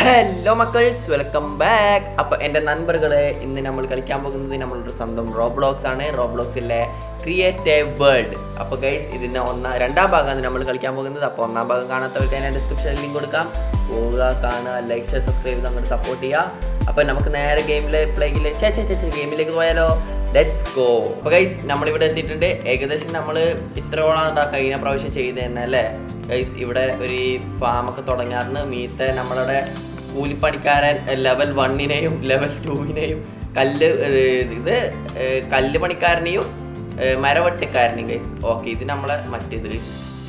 Hello മക്കൾസ്, welcome back. അപ്പോൾ എൻ്റെ നൻപറുകളെ, ഇന്ന് നമ്മൾ കളിക്കാൻ പോകുന്നത് നമ്മളുടെ സ്വന്തം റോബ്ലോക്സ് ആണ്. റോബ്ലോക്സിലെ ക്രിയേറ്റീവ് വേൾഡ്. അപ്പോൾ ഗൈസ്, ഇതിൻ്റെ രണ്ടാം ഭാഗമാണ് നമ്മൾ കളിക്കാൻ പോകുന്നത്. അപ്പോൾ ഒന്നാം ഭാഗം കാണാത്തവർക്ക് അതിൻ്റെ ഡിസ്ക്രിപ്ഷനിൽ ലിങ്ക് കൊടുക്കാം. പോവുക, കാണുക, ലൈക്ക്, ഷെയർ, സബ്സ്ക്രൈബ് ചെയ്ത് അങ്ങോട്ട് സപ്പോർട്ട് ചെയ്യുക. അപ്പോൾ നമുക്ക് നേരെ ഗെയിമിലേക്ക് പോയാലോ. Let's go. അപ്പോൾ ഗൈസ്, നമ്മളിവിടെ എത്തിയിട്ടുണ്ട്. ഏകദേശം നമ്മൾ ഇത്രയോളം കഴിഞ്ഞ പ്രാവശ്യം ചെയ്ത് തന്നെ അല്ലേ ഗൈസ്. ഇവിടെ ഒരു ഫാമൊക്കെ തുടങ്ങാറുണ്ട്. മീത്തെ നമ്മളുടെ കൂലിപ്പണിക്കാരൻ ലെവൽ 1-നെയും ലെവൽ 2-നെയും കല്ല് പണിക്കാരനെയും മരവെട്ടിക്കാരനെയും ഗൈസ്. ഓക്കെ, ഇത് നമ്മളെ മറ്റേത് ഗൈസ്.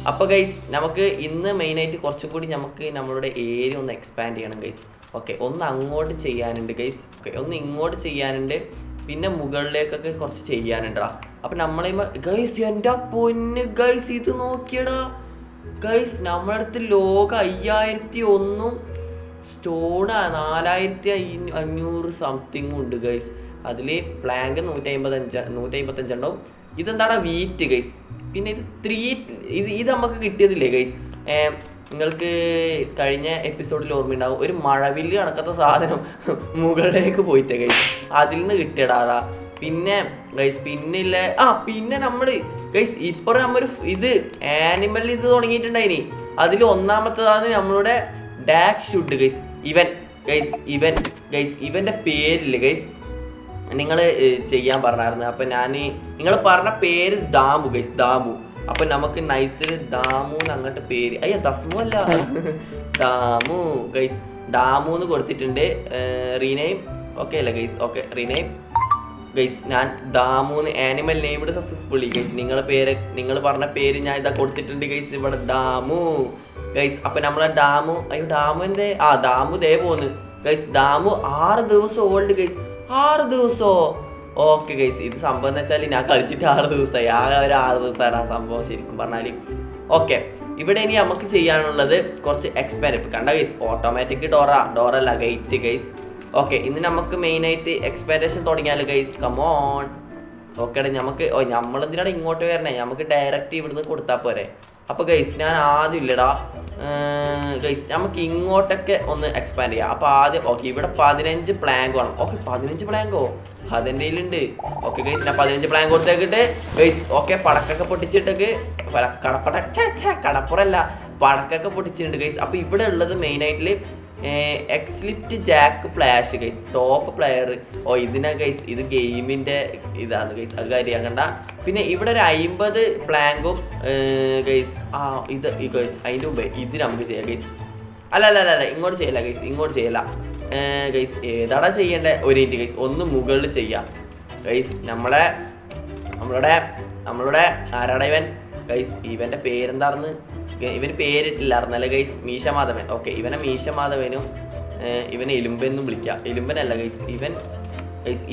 അപ്പോൾ ഗൈസ്, നമുക്ക് ഇന്ന് മെയിനായിട്ട് കുറച്ചും കൂടി നമുക്ക് നമ്മളുടെ ഏരിയ ഒന്ന് എക്സ്പാൻഡ് ചെയ്യണം ഗൈസ്. ഓക്കെ, ഒന്ന് അങ്ങോട്ട് ചെയ്യാനുണ്ട് ഗൈസ്. ഓക്കെ, ഒന്ന് ഇങ്ങോട്ട് ചെയ്യാനുണ്ട്. പിന്നെ മുകളിലേക്കൊക്കെ കുറച്ച് ചെയ്യാനുണ്ടാ. അപ്പം നമ്മളെ ഗൈസ്, എൻ്റെ പൊന്ന് ഗൈസ്, ഇത് നോക്കിയടാ ഗൈസ്. നമ്മുടെ അടുത്ത് ലോക 5001 സ്റ്റോണ് 4500 സംതിങ് ഉണ്ട് ഗൈസ്. അതിൽ പ്ലാങ്ക് 155 ഉണ്ടാവും. ഇതെന്താണ് വീറ്റ് ഗൈസ്. പിന്നെ ഇത് നമുക്ക് കിട്ടിയതില്ലേ ഗൈസ്. നിങ്ങൾക്ക് കഴിഞ്ഞ എപ്പിസോഡിൽ ഓർമ്മയുണ്ടാവും, ഒരു മഴവില്ല് കണക്കത്തെ സാധനം മുകളിലേക്ക് പോയിട്ടേ ഗൈസ്. അതിൽ നിന്ന് കിട്ടിയടാ. പിന്നെ ഗൈസ്, പിന്നെ നമ്മൾ ഗൈസ് ഇപ്പോൾ നമ്മൾ ഇത് ആനിമൽ ഇത് തുടങ്ങിയിട്ടുണ്ടായിനി. അതിൽ ഒന്നാമത്തേതാണ് നമ്മളുടെ ഡാക് ഷുഡ് ഗൈസ്. ഇവൻ്റെ പേരില്ലേ ഗൈസ്, നിങ്ങൾ ചെയ്യാൻ പറഞ്ഞായിരുന്നു. അപ്പം നിങ്ങൾ പറഞ്ഞ പേര് ദാമു ഗൈസ്, ദാമു. അപ്പം നമുക്ക് നൈസിൽ ദാമു എന്ന് അങ്ങോട്ട് പേര്, ദസ്മു അല്ല, ദാമു ഗൈസ്. ദാമു എന്ന് കൊടുത്തിട്ടുണ്ട്. റീനെയിം ഓക്കെ അല്ലേ ഗൈസ്? Okay, rename guys. ഞാൻ ദാമൂന്ന് ആനിമൽ നെയിംഡ് സക്സസ്ഫുള്ളി ഗൈസ്. നിങ്ങൾ പറഞ്ഞ പേര് ഞാൻ ഇതാ കൊടുത്തിട്ടുണ്ട് ഗൈസ്. ഇവിടെ ദാമു ഗൈസ്. അപ്പം നമ്മളെ ഡാമു ദാമു ദേ പോന്ന് ഗൈസ്. ദാമു 6 ദിവസം ഓൾഡ് ഗൈസ്. 6 ദിവസമോ? Okay guys. ഇത് സംഭവം എന്ന് വെച്ചാൽ ഞാൻ കളിച്ചിട്ട് 6 ദിവസമായി. ആകെ ഒരു 6 ദിവസമാണ് ആ സംഭവം ശരിക്കും പറഞ്ഞാൽ. ഓക്കെ, ഇവിടെ ഇനി നമുക്ക് ചെയ്യാനുള്ളത് കുറച്ച് എക്സ്പാൻഡ്. ഇപ്പം കണ്ട ഗൈസ്, ഓട്ടോമാറ്റിക് ഡോറല്ല ഗേറ്റ് ഗൈസ്. ഓക്കെ, ഇന്ന് നമുക്ക് മെയിനായിട്ട് എക്സ്പാൻഡേഷൻ തുടങ്ങിയാലോ ഗൈസ്. കമോൺ. ഓക്കെ, നമ്മളെന്തിനാണ് ഇങ്ങോട്ട് വരണേ? നമുക്ക് ഡയറക്റ്റ് ഇവിടുന്ന് കൊടുത്താൽ പോരെ. അപ്പോൾ ഗൈസ്, ഞാൻ ആദ്യം ഇല്ലടാ ഗൈസ്, നമുക്ക് ഇങ്ങോട്ടൊക്കെ ഒന്ന് എക്സ്പാൻഡ് ചെയ്യാം. അപ്പോൾ ആദ്യം ഓക്കെ, ഇവിടെ 15 പ്ലാങ്ക് വേണം. ഓക്കെ, 15 പ്ലാങ്കോ അതെൻ്റെ കയ്യിലുണ്ട്. ഓക്കെ ഗൈസ്, ഞാൻ 15 പ്ലാങ്ക് കൊടുത്തേക്കിട്ട് ഗൈസ്. ഓക്കെ, പടക്കൊക്കെ പൊട്ടിച്ചിട്ടൊക്കെ കടപ്പുറല്ല, പടക്കൊക്കെ പൊട്ടിച്ചിട്ടുണ്ട് ഗൈസ്. അപ്പോൾ ഇവിടെ ഉള്ളത് മെയിനായിട്ട് എക്സ്ലിഫ്റ്റ് Jack Flash guys, top player. ഇതിനാ ഗൈസ്, ഇത് ഗെയിമിൻ്റെ ഇതാണ് ഗൈസ്, അത് കാര്യം കണ്ട. പിന്നെ ഇവിടെ ഒരു 50 പ്ലാങ്കും ഗൈസ്. ഇത് ഗൈസ്, അതിൻ്റെ മുമ്പേ ഇത് നമുക്ക് ചെയ്യാം ഗൈസ്. അല്ല, ഇങ്ങോട്ട് ചെയ്യല ഗൈസ്, ഇങ്ങോട്ട് ചെയ്യല ഗൈസ്. ഏതാടാ ചെയ്യേണ്ടത്? ഒരു മിനിറ്റ് ഗൈസ്, ഒന്ന് മുകളിൽ ചെയ്യാം ഗൈസ്. നമ്മളുടെ ആരാടാ ഇവൻ ഗൈസ്? ഇവൻ്റെ പേരെന്താണെന്ന് ഇവന് പേരിട്ടില്ലായിരുന്നല്ലേ ഗൈസ്? മീശമാധവൻ. ഓക്കെ, ഇവനെ മീശമാധവനും ഇവനെ എലുമ്പെന്നും വിളിക്കാം. എലുമ്പനല്ല ഗൈസ്,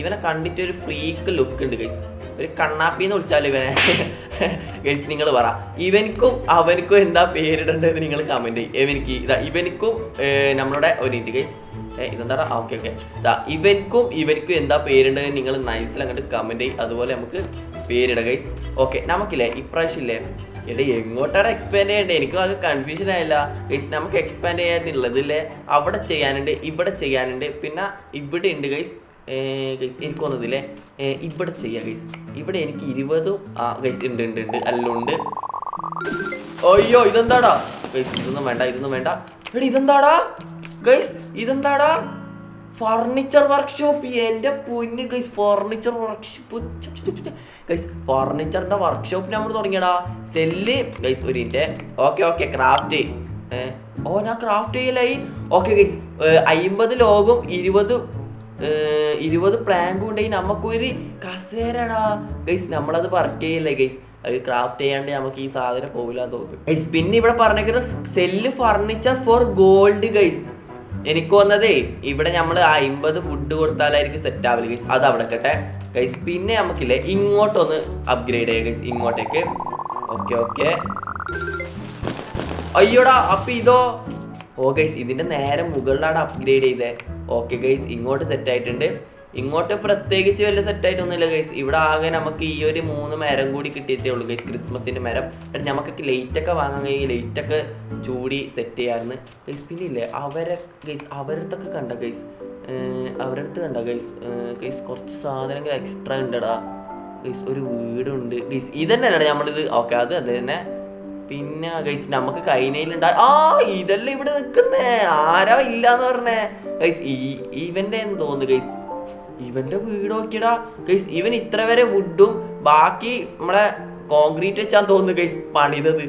ഇവനെ കണ്ടിട്ട് ഒരു ഫ്രീക്ക് ലുക്ക് ഉണ്ട് ഗൈസ്. ഒരു കണ്ണാപ്പിന്ന് വിളിച്ചാലും ഇവനെ ഗൈസ്. നിങ്ങൾ പറ, ഇവനിക്കും അവനിക്കും എന്താ പേരിടേണ്ടതെന്ന് നിങ്ങൾ കമൻറ്റ് ചെയ്യും. ഇവനിക്കും നമ്മളുടെ ഒരു മിനിറ്റ് ഗൈസ്, ഇതെന്താ? ഓക്കെ, ഇവനിക്കും എന്താ പേരിടേണ്ടത് നിങ്ങൾ നൈസിൽ അങ്ങോട്ട് കമൻറ്റ് ചെയ്യും. അതുപോലെ നമുക്ക് പേരിടുക ഗൈസ്. ഓക്കെ, നമുക്കില്ലേ ഇപ്രാവശ്യം ഇല്ലേ എങ്ങോട്ടാണ് എക്സ്പാൻഡ് ചെയ്യേണ്ടത്? എനിക്കും അത് കൺഫ്യൂഷൻ ആയില്ല ഗൈസ്. നമുക്ക് എക്സ്പാൻഡ് ചെയ്യാനുള്ളതില്ലേ അവിടെ ചെയ്യാനുണ്ട്, ഇവിടെ ചെയ്യാനുണ്ട്, പിന്നെ ഇവിടെ ഉണ്ട് ഗൈസ്. എനിക്ക് വന്നതില്ലേ ഇവിടെ ചെയ്യാം ഗൈസ്. ഇവിടെ എനിക്ക് 20 ഗൈസ് ഉണ്ട് എല്ലാം ഉണ്ട്. അയ്യോ, ഇതെന്താടാ ഗൈസ്? ഇതൊന്നും വേണ്ട. ഇതെന്താടാ ഗൈസ്? ഇതെന്താടാ? Furniture workshop. എൻ്റെ പൊന്ന് ഗൈസ്, ഫർണിച്ചർ വർക്ക്ഷോപ്പ് ഗൈസ്. ഫർണിച്ചറിൻ്റെ വർക്ക്ഷോപ്പ് നമ്മൾ തുടങ്ങിയടാ. സെല്ല് ഗൈസ്, ഒരു മിനിറ്റ്. Okay, craft. ഞാൻ ക്രാഫ്റ്റ് ചെയ്യലായി. ഓക്കെ ഗൈസ്, 50 ലോഗും 20 പ്ലാങ്കും ഉണ്ടെങ്കിൽ നമുക്കൊരു കസേരടാ ഗൈസ്. നമ്മളത് വർക്ക് ചെയ്യല്ലേ ഗൈസ്? അത് ക്രാഫ്റ്റ് ചെയ്യാണ്ട് നമുക്ക് ഈ സാധനം പോകില്ല തോന്നുന്നു ഗൈസ്. പിന്നെ ഇവിടെ പറഞ്ഞേക്കുന്നത് sell furniture for gold guys. എനിക്ക് വന്നതേ ഇവിടെ നമ്മൾ 50 ഫുഡ് കൊടുത്താലായിരിക്കും സെറ്റ് ആവില്ല ഗൈസ്. അത് അവിടെ കേട്ടെ ഗൈസ്. പിന്നെ നമുക്കില്ലേ ഇങ്ങോട്ടൊന്ന് അപ്ഗ്രേഡ് ചെയ്യാം ഗൈസ്, ഇങ്ങോട്ടേക്ക്. ഓക്കെ. അയ്യോടാ, അപ്പം ഇതോ? ഗൈസ്, ഇതിൻ്റെ നേരെ മുകളിലാണ് അപ്ഗ്രേഡ് ചെയ്തത്. ഓക്കെ ഗൈസ്, ഇങ്ങോട്ട് സെറ്റ് ആയിട്ടുണ്ട്. ഇങ്ങോട്ട് പ്രത്യേകിച്ച് വലിയ സെറ്റായിട്ടൊന്നുമില്ല ഗൈസ്. ഇവിടെ ആകെ നമുക്ക് ഈ ഒരു 3 മരം കൂടി കിട്ടിയിട്ടേ ഉള്ളൂ ഗൈസ്, ക്രിസ്മസിൻ്റെ മരം. നമുക്കൊക്കെ ലൈറ്റൊക്കെ വാങ്ങാൻ കഴിയും, ലൈറ്റൊക്കെ ചൂടി സെറ്റ് ചെയ്യാമായിരുന്നു ഗൈസ്. പിന്നെ ഇല്ലേ അവരടുത്തൊക്കെ കണ്ട ഗൈസ്, അവരടുത്ത് കണ്ട ഗൈസ് കുറച്ച് സാധനങ്ങൾ എക്സ്ട്രാ ഉണ്ടടാ ഗൈസ്. ഒരു വീടുണ്ട് ഗൈസ്, ഇതന്നെയല്ലേ നമ്മളിത്. ഓക്കെ, അത് തന്നെ. പിന്നെ ഗൈസ് നമുക്ക് കൈനയിലുണ്ടാ ഇതെല്ലാം ഇവിടെ നിൽക്കുന്നേ, ആരാ ഇല്ലാന്ന് പറഞ്ഞേ ഗൈസ്. ഇവൻ്റെ എന്ന് തോന്നുന്നു ഗൈസ്, ഇവൻ്റെ വീട് നോക്കിയടാ ഗൈസ്. ഇവൻ ഇത്ര വരെ വുഡും ബാക്കി നമ്മളെ കോൺക്രീറ്റ് വെച്ചാൽ തോന്നുന്നു ഗൈസ് പണിതത്.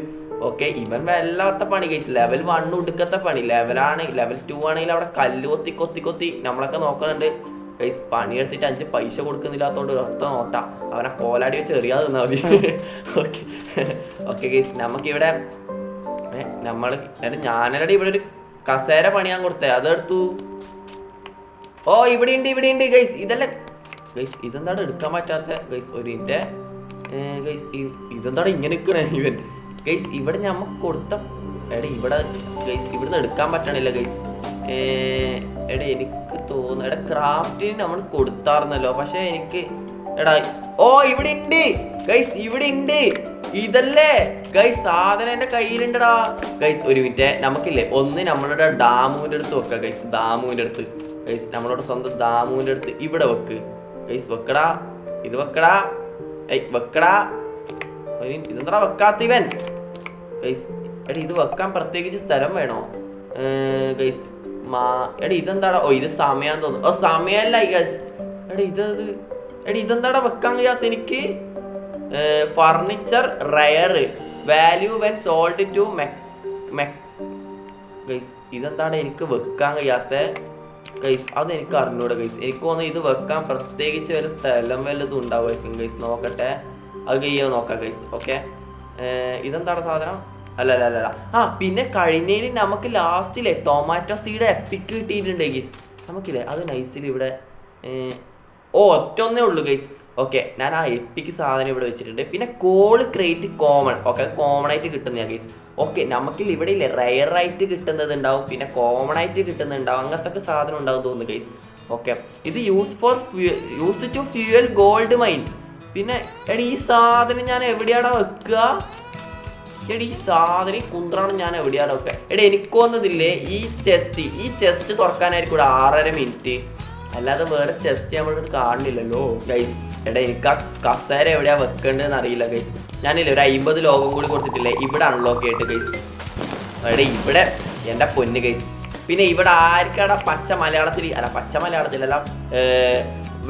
ഓക്കെ, ഇവൻ വല്ലാത്ത പണി ഗൈസ്. ലെവൽ 1 ഉടുക്കത്തെ പണി. ലെവൽ 2 ആണെങ്കിൽ അവിടെ കല്ല് കൊത്തി നമ്മളൊക്കെ നോക്കുന്നുണ്ട് ഗൈസ്. പണിയെടുത്തിട്ട് 5 പൈസ കൊടുക്കുന്നില്ലാത്തതുകൊണ്ട് ഒരൊറ്റ നോട്ട അവനെ കോലാടി വെച്ച് എറിയാതെ നിന്നാൽ മതി. ഓക്കെ ഗൈസ്, നമുക്കിവിടെ ഞാനടി ഇവിടെ ഒരു കസേര പണിയാൻ കൊടുത്തേ, അതെടുത്തു. ഇവിടെ ഉണ്ട് ഗൈസ്. ഇതല്ലേ ഗൈസ്, ഇതെന്താണ് എടുക്കാൻ പറ്റാത്ത ഗൈസ്? ഒരു മിനിറ്റ് ഗൈസ്, ഇതെന്താണ് ഇങ്ങനെ നിൽക്കണേ ഇവൻ ഗൈസ്? ഇവിടെ നമുക്ക് കൊടുത്ത ഇവിടെ ഗൈസ് ഇവിടുന്ന് എടുക്കാൻ പറ്റണില്ല ഗൈസ്. എനിക്ക് തോന്നുന്നു ക്രാഫ്റ്റിന് നമ്മൾ കൊടുത്തായിരുന്നല്ലോ, പക്ഷെ എനിക്ക് ഇവിടെ ഉണ്ട് ഗൈസ്, ഇവിടെ ഉണ്ട്. ഇതല്ലേ ഗൈസ് സാധനം എൻ്റെ കയ്യിലുണ്ടടാ ഗൈസ്. ഒരു മിനിറ്റ്, നമുക്കില്ലേ ഒന്ന് നമ്മളുടെ ദാമുവിൻ്റെ അടുത്ത് വെക്കാം ഗൈസ്. ദാമുവിൻ്റെ അടുത്ത് ഗൈസ്, നമ്മളോട് സ്വന്തം ദാമുവിൻ്റെ അടുത്ത് ഇവിടെ വെക്ക് ഗൈസ്. വെക്കടാ, ഇത് വെക്കടാ, വെക്കടാ. ഇതെന്താ വെക്കാത്ത ഇവൻ ഗൈസ്? ഇത് വെക്കാൻ പ്രത്യേകിച്ച് സ്ഥലം വേണോ ഗൈസ്? ഇതെന്താടാ? ഇത് സമയാന്ന് തോന്നുന്നു. സമയല്ല ഗൈസ്. ഇതെന്താടാ വെക്കാൻ കഴിയാത്ത എനിക്ക്? Furniture rare value when sold to guys. ഇതെന്താണ് എനിക്ക് വെക്കാൻ കഴിയാത്ത ഗൈസ്? അതെനിക്ക് അറിഞ്ഞൂടെ ഗൈസ്. എനിക്ക് തോന്നുന്നു ഇത് വെക്കാൻ പ്രത്യേകിച്ച് വല്ല സ്ഥലം വല്ലതും ഉണ്ടാവുമായിരിക്കും ഗൈസ്. നോക്കട്ടെ, അത് കഴിയോ നോക്കാം ഗൈസ്. ഓക്കെ, ഇതെന്താണ് സാധനം? അല്ല. പിന്നെ കഴിഞ്ഞതിൽ നമുക്ക് ലാസ്റ്റിലെ ടൊമാറ്റോ സീഡ് എപ്പിക്ക് കിട്ടിയിട്ടുണ്ട് ഗൈസ്. നമുക്കില്ലേ അത് നൈസിൽ ഇവിടെ ഒറ്റൊന്നേ ഉള്ളൂ ഗൈസ്. ഓക്കെ, ഞാൻ ആ എപ്പിക്ക് സാധനം ഇവിടെ വെച്ചിട്ടുണ്ട്. പിന്നെ call crate common. Okay, common ആയിട്ട് കിട്ടുന്ന ഗൈസ്. ഓക്കെ, നമുക്കിൽ ഇവിടെ ഇല്ലേ റയറായിട്ട് കിട്ടുന്നത് ഉണ്ടാവും, പിന്നെ കോമൺ ആയിട്ട് കിട്ടുന്നുണ്ടാവും, അങ്ങനത്തെ സാധനം ഉണ്ടാവും തോന്നുന്നു ഗൈസ്. ഓക്കെ, ഇത് use to fuel gold mine. പിന്നെ ഈ സാധനം ഞാൻ എവിടെയാടാ വെക്കുക? ഈ സാധനം കുന്ത്രാണ് ഞാൻ എവിടെയാണ് വെക്കുക? എനിക്ക് തോന്നുന്നതില്ലേ ഈ ചെസ്റ്റ് തുറക്കാനായിരിക്കും ഇവിടെ 6.5 മിനിറ്റ്. അല്ലാതെ വേറെ ചെസ്റ്റ് നമ്മളോട് കാണുന്നില്ലല്ലോ ഗൈസ്. എനിക്ക് ആ കസേര എവിടെയാ വെക്കേണ്ടതെന്ന് അറിയില്ല ഗൈസ്. ഞാനില്ലേ ഒരു 50 ലോകം കൂടി കൊടുത്തിട്ടില്ലേ, ഇവിടെ അൺലോക്ക് ചെയ്തിട്ട് ഗൈസ്. ഇവിടെ എൻ്റെ പൊന്ന് ഗൈസ്. പിന്നെ ഇവിടെ ആർക്കാടാ പച്ച മലയാളത്തിലല്ല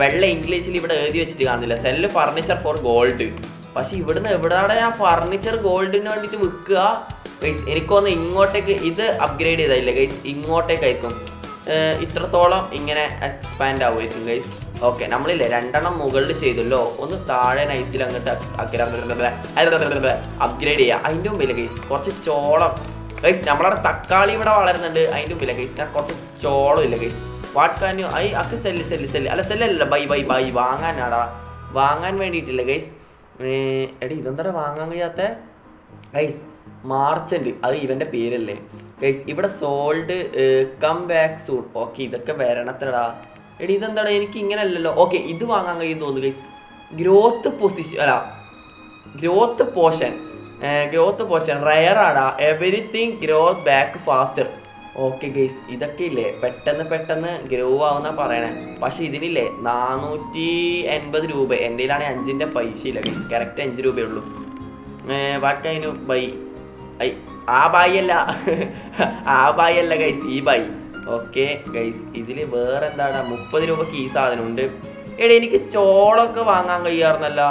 വെള്ള ഇംഗ്ലീഷിൽ ഇവിടെ എഴുതി വെച്ചിട്ട് കാണുന്നില്ല, സെല്ല് ഫർണിച്ചർ ഫോർ ഗോൾഡ്. പക്ഷെ ഇവിടുന്ന് എവിടെയാണ് ഞാൻ ഫർണിച്ചർ ഗോൾഡിന് വേണ്ടിയിട്ട് വിൽക്കുക ഗൈസ്? എനിക്കൊന്ന് ഇങ്ങോട്ടേക്ക് ഇത് അപ്ഗ്രേഡ് ചെയ്തായില്ലേ ഗൈസ്, ഇങ്ങോട്ടേക്കായിരിക്കും ഇത്രത്തോളം ഇങ്ങനെ എക്സ്പാൻഡ് ആവുമായിരിക്കും ഗൈസ്. ഓക്കെ, നമ്മളില്ലേ 2 മുകളിൽ ചെയ്തല്ലോ, ഒന്ന് താഴെ നൈസിൽ അങ്ങോട്ട് അപ്ഗ്രേഡ് ചെയ്യുക. അതിൻ്റെ മുമ്പില്ല ഗൈസ് കുറച്ച് ചോളം ഗൈസ്. നമ്മളവിടെ തക്കാളി ഇവിടെ വളരുന്നുണ്ട്, അതിൻ്റെ മുമ്പില്ല ഗൈസ് ഞാൻ കുറച്ച് ചോളം ഇല്ല ഗൈസ്. വാട്ട് കാൻ യു അക്ക് സെല്ല് അല്ല സെല്ലല്ല ബൈ വാങ്ങാനാടാ, വാങ്ങാൻ വേണ്ടിയിട്ടില്ല ഗൈസ്. ഇതെന്താ വാങ്ങാൻ കഴിയാത്ത ഗൈസ്? മാർച്ചൻറ്റ്, അത് ഇവൻ്റെ പേരല്ലേ ഗൈസ്. ഇവിടെ sold come back soon. Okay, ഇതൊക്കെ വരണത്തടാ. ഇതെന്താടാ? എനിക്ക് ഇങ്ങനെ അല്ലല്ലോ. ഓക്കെ, ഇത് വാങ്ങാൻ കഴിയും തോന്നുന്നു ഗൈസ്. ഗ്രോത്ത് പോഷൻ റയറാടാ. Everything growth back faster. Okay guys, ഇതൊക്കെ ഇല്ലേ പെട്ടെന്ന് ഗ്രോ ആവുന്ന പറയണേ. പക്ഷെ ഇതിനില്ലേ 480 രൂപ. എൻ്റെ കയ്യിലാണെങ്കിൽ 5ൻ്റെ പൈസ ഇല്ല ഗൈസ്, കറക്റ്റ് 5 രൂപയേ ഉള്ളൂ. വാക്കതിന് ബൈ ആ ബായ് അല്ല ഗൈസ്, ഈ ബായ്. ഓക്കെ ഗൈസ്, ഇതിൽ വേറെ എന്താണ് 30 രൂപക്ക് ഈ സാധനം ഉണ്ട്. എനിക്ക് ചോളമൊക്കെ വാങ്ങാൻ കഴിയാറുന്നല്ല.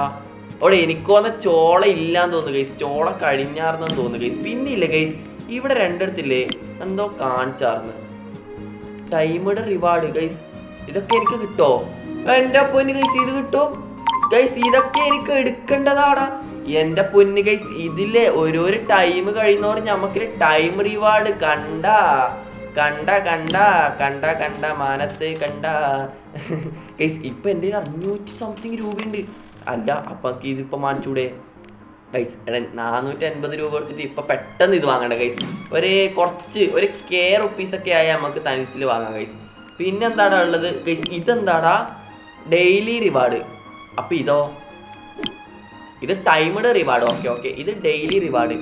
എനിക്ക് വന്ന ചോള ഇല്ലാന്ന് തോന്നുന്നു ഗൈസ്, ചോള കഴിഞ്ഞാർന്നെന്ന് തോന്നുന്നു ഗൈസ്. പിന്നെ ഇല്ല ഗൈസ്, ഇവിടെ 2 ഇടത്തില്ലേ എന്തോ കാണിച്ചാർന്ന് ടൈമഡ് റിവാർഡ് ഗൈസ്. ഇതൊക്കെ എനിക്ക് കിട്ടോ? എൻ്റെ പൊന്ന് ഗൈസ്, ഇത് കിട്ടും ഗൈസ്. ഇതൊക്കെ എനിക്ക് എടുക്കേണ്ടതാടാ എൻ്റെ പൊന്ന് ഗൈസ്. ഇതിലെ ഓരോരു ടൈം കഴിയുന്നവർ നമുക്ക് ടൈം റിവാർഡ് കണ്ട മാനത്ത് കണ്ട ഗൈസ്. ഇപ്പം എൻ്റെ 500 സംതിങ് രൂപയുണ്ട്. അല്ല അപ്പം ഇതിപ്പോൾ വാങ്ങിച്ചൂടെ ഗൈസ്? 480 രൂപ കൊടുത്തിട്ട് ഇപ്പം പെട്ടെന്ന് ഇത് വാങ്ങണ്ട ഗൈസ്. ഒരു കെ റുപ്പീസൊക്കെ ആയാൽ നമുക്ക് തനിസിൽ വാങ്ങാം ഗൈസ്. പിന്നെന്താടാ ഉള്ളത് ഗൈസ്? ഇതെന്താടാ ഡെയിലി റിവാർഡ്. അപ്പം ഇതോ, ഇത് ടൈംഡ് റിവാർഡ്. ഓക്കെ ഓക്കെ, ഇത് ഡെയിലി റിവാർഡ്.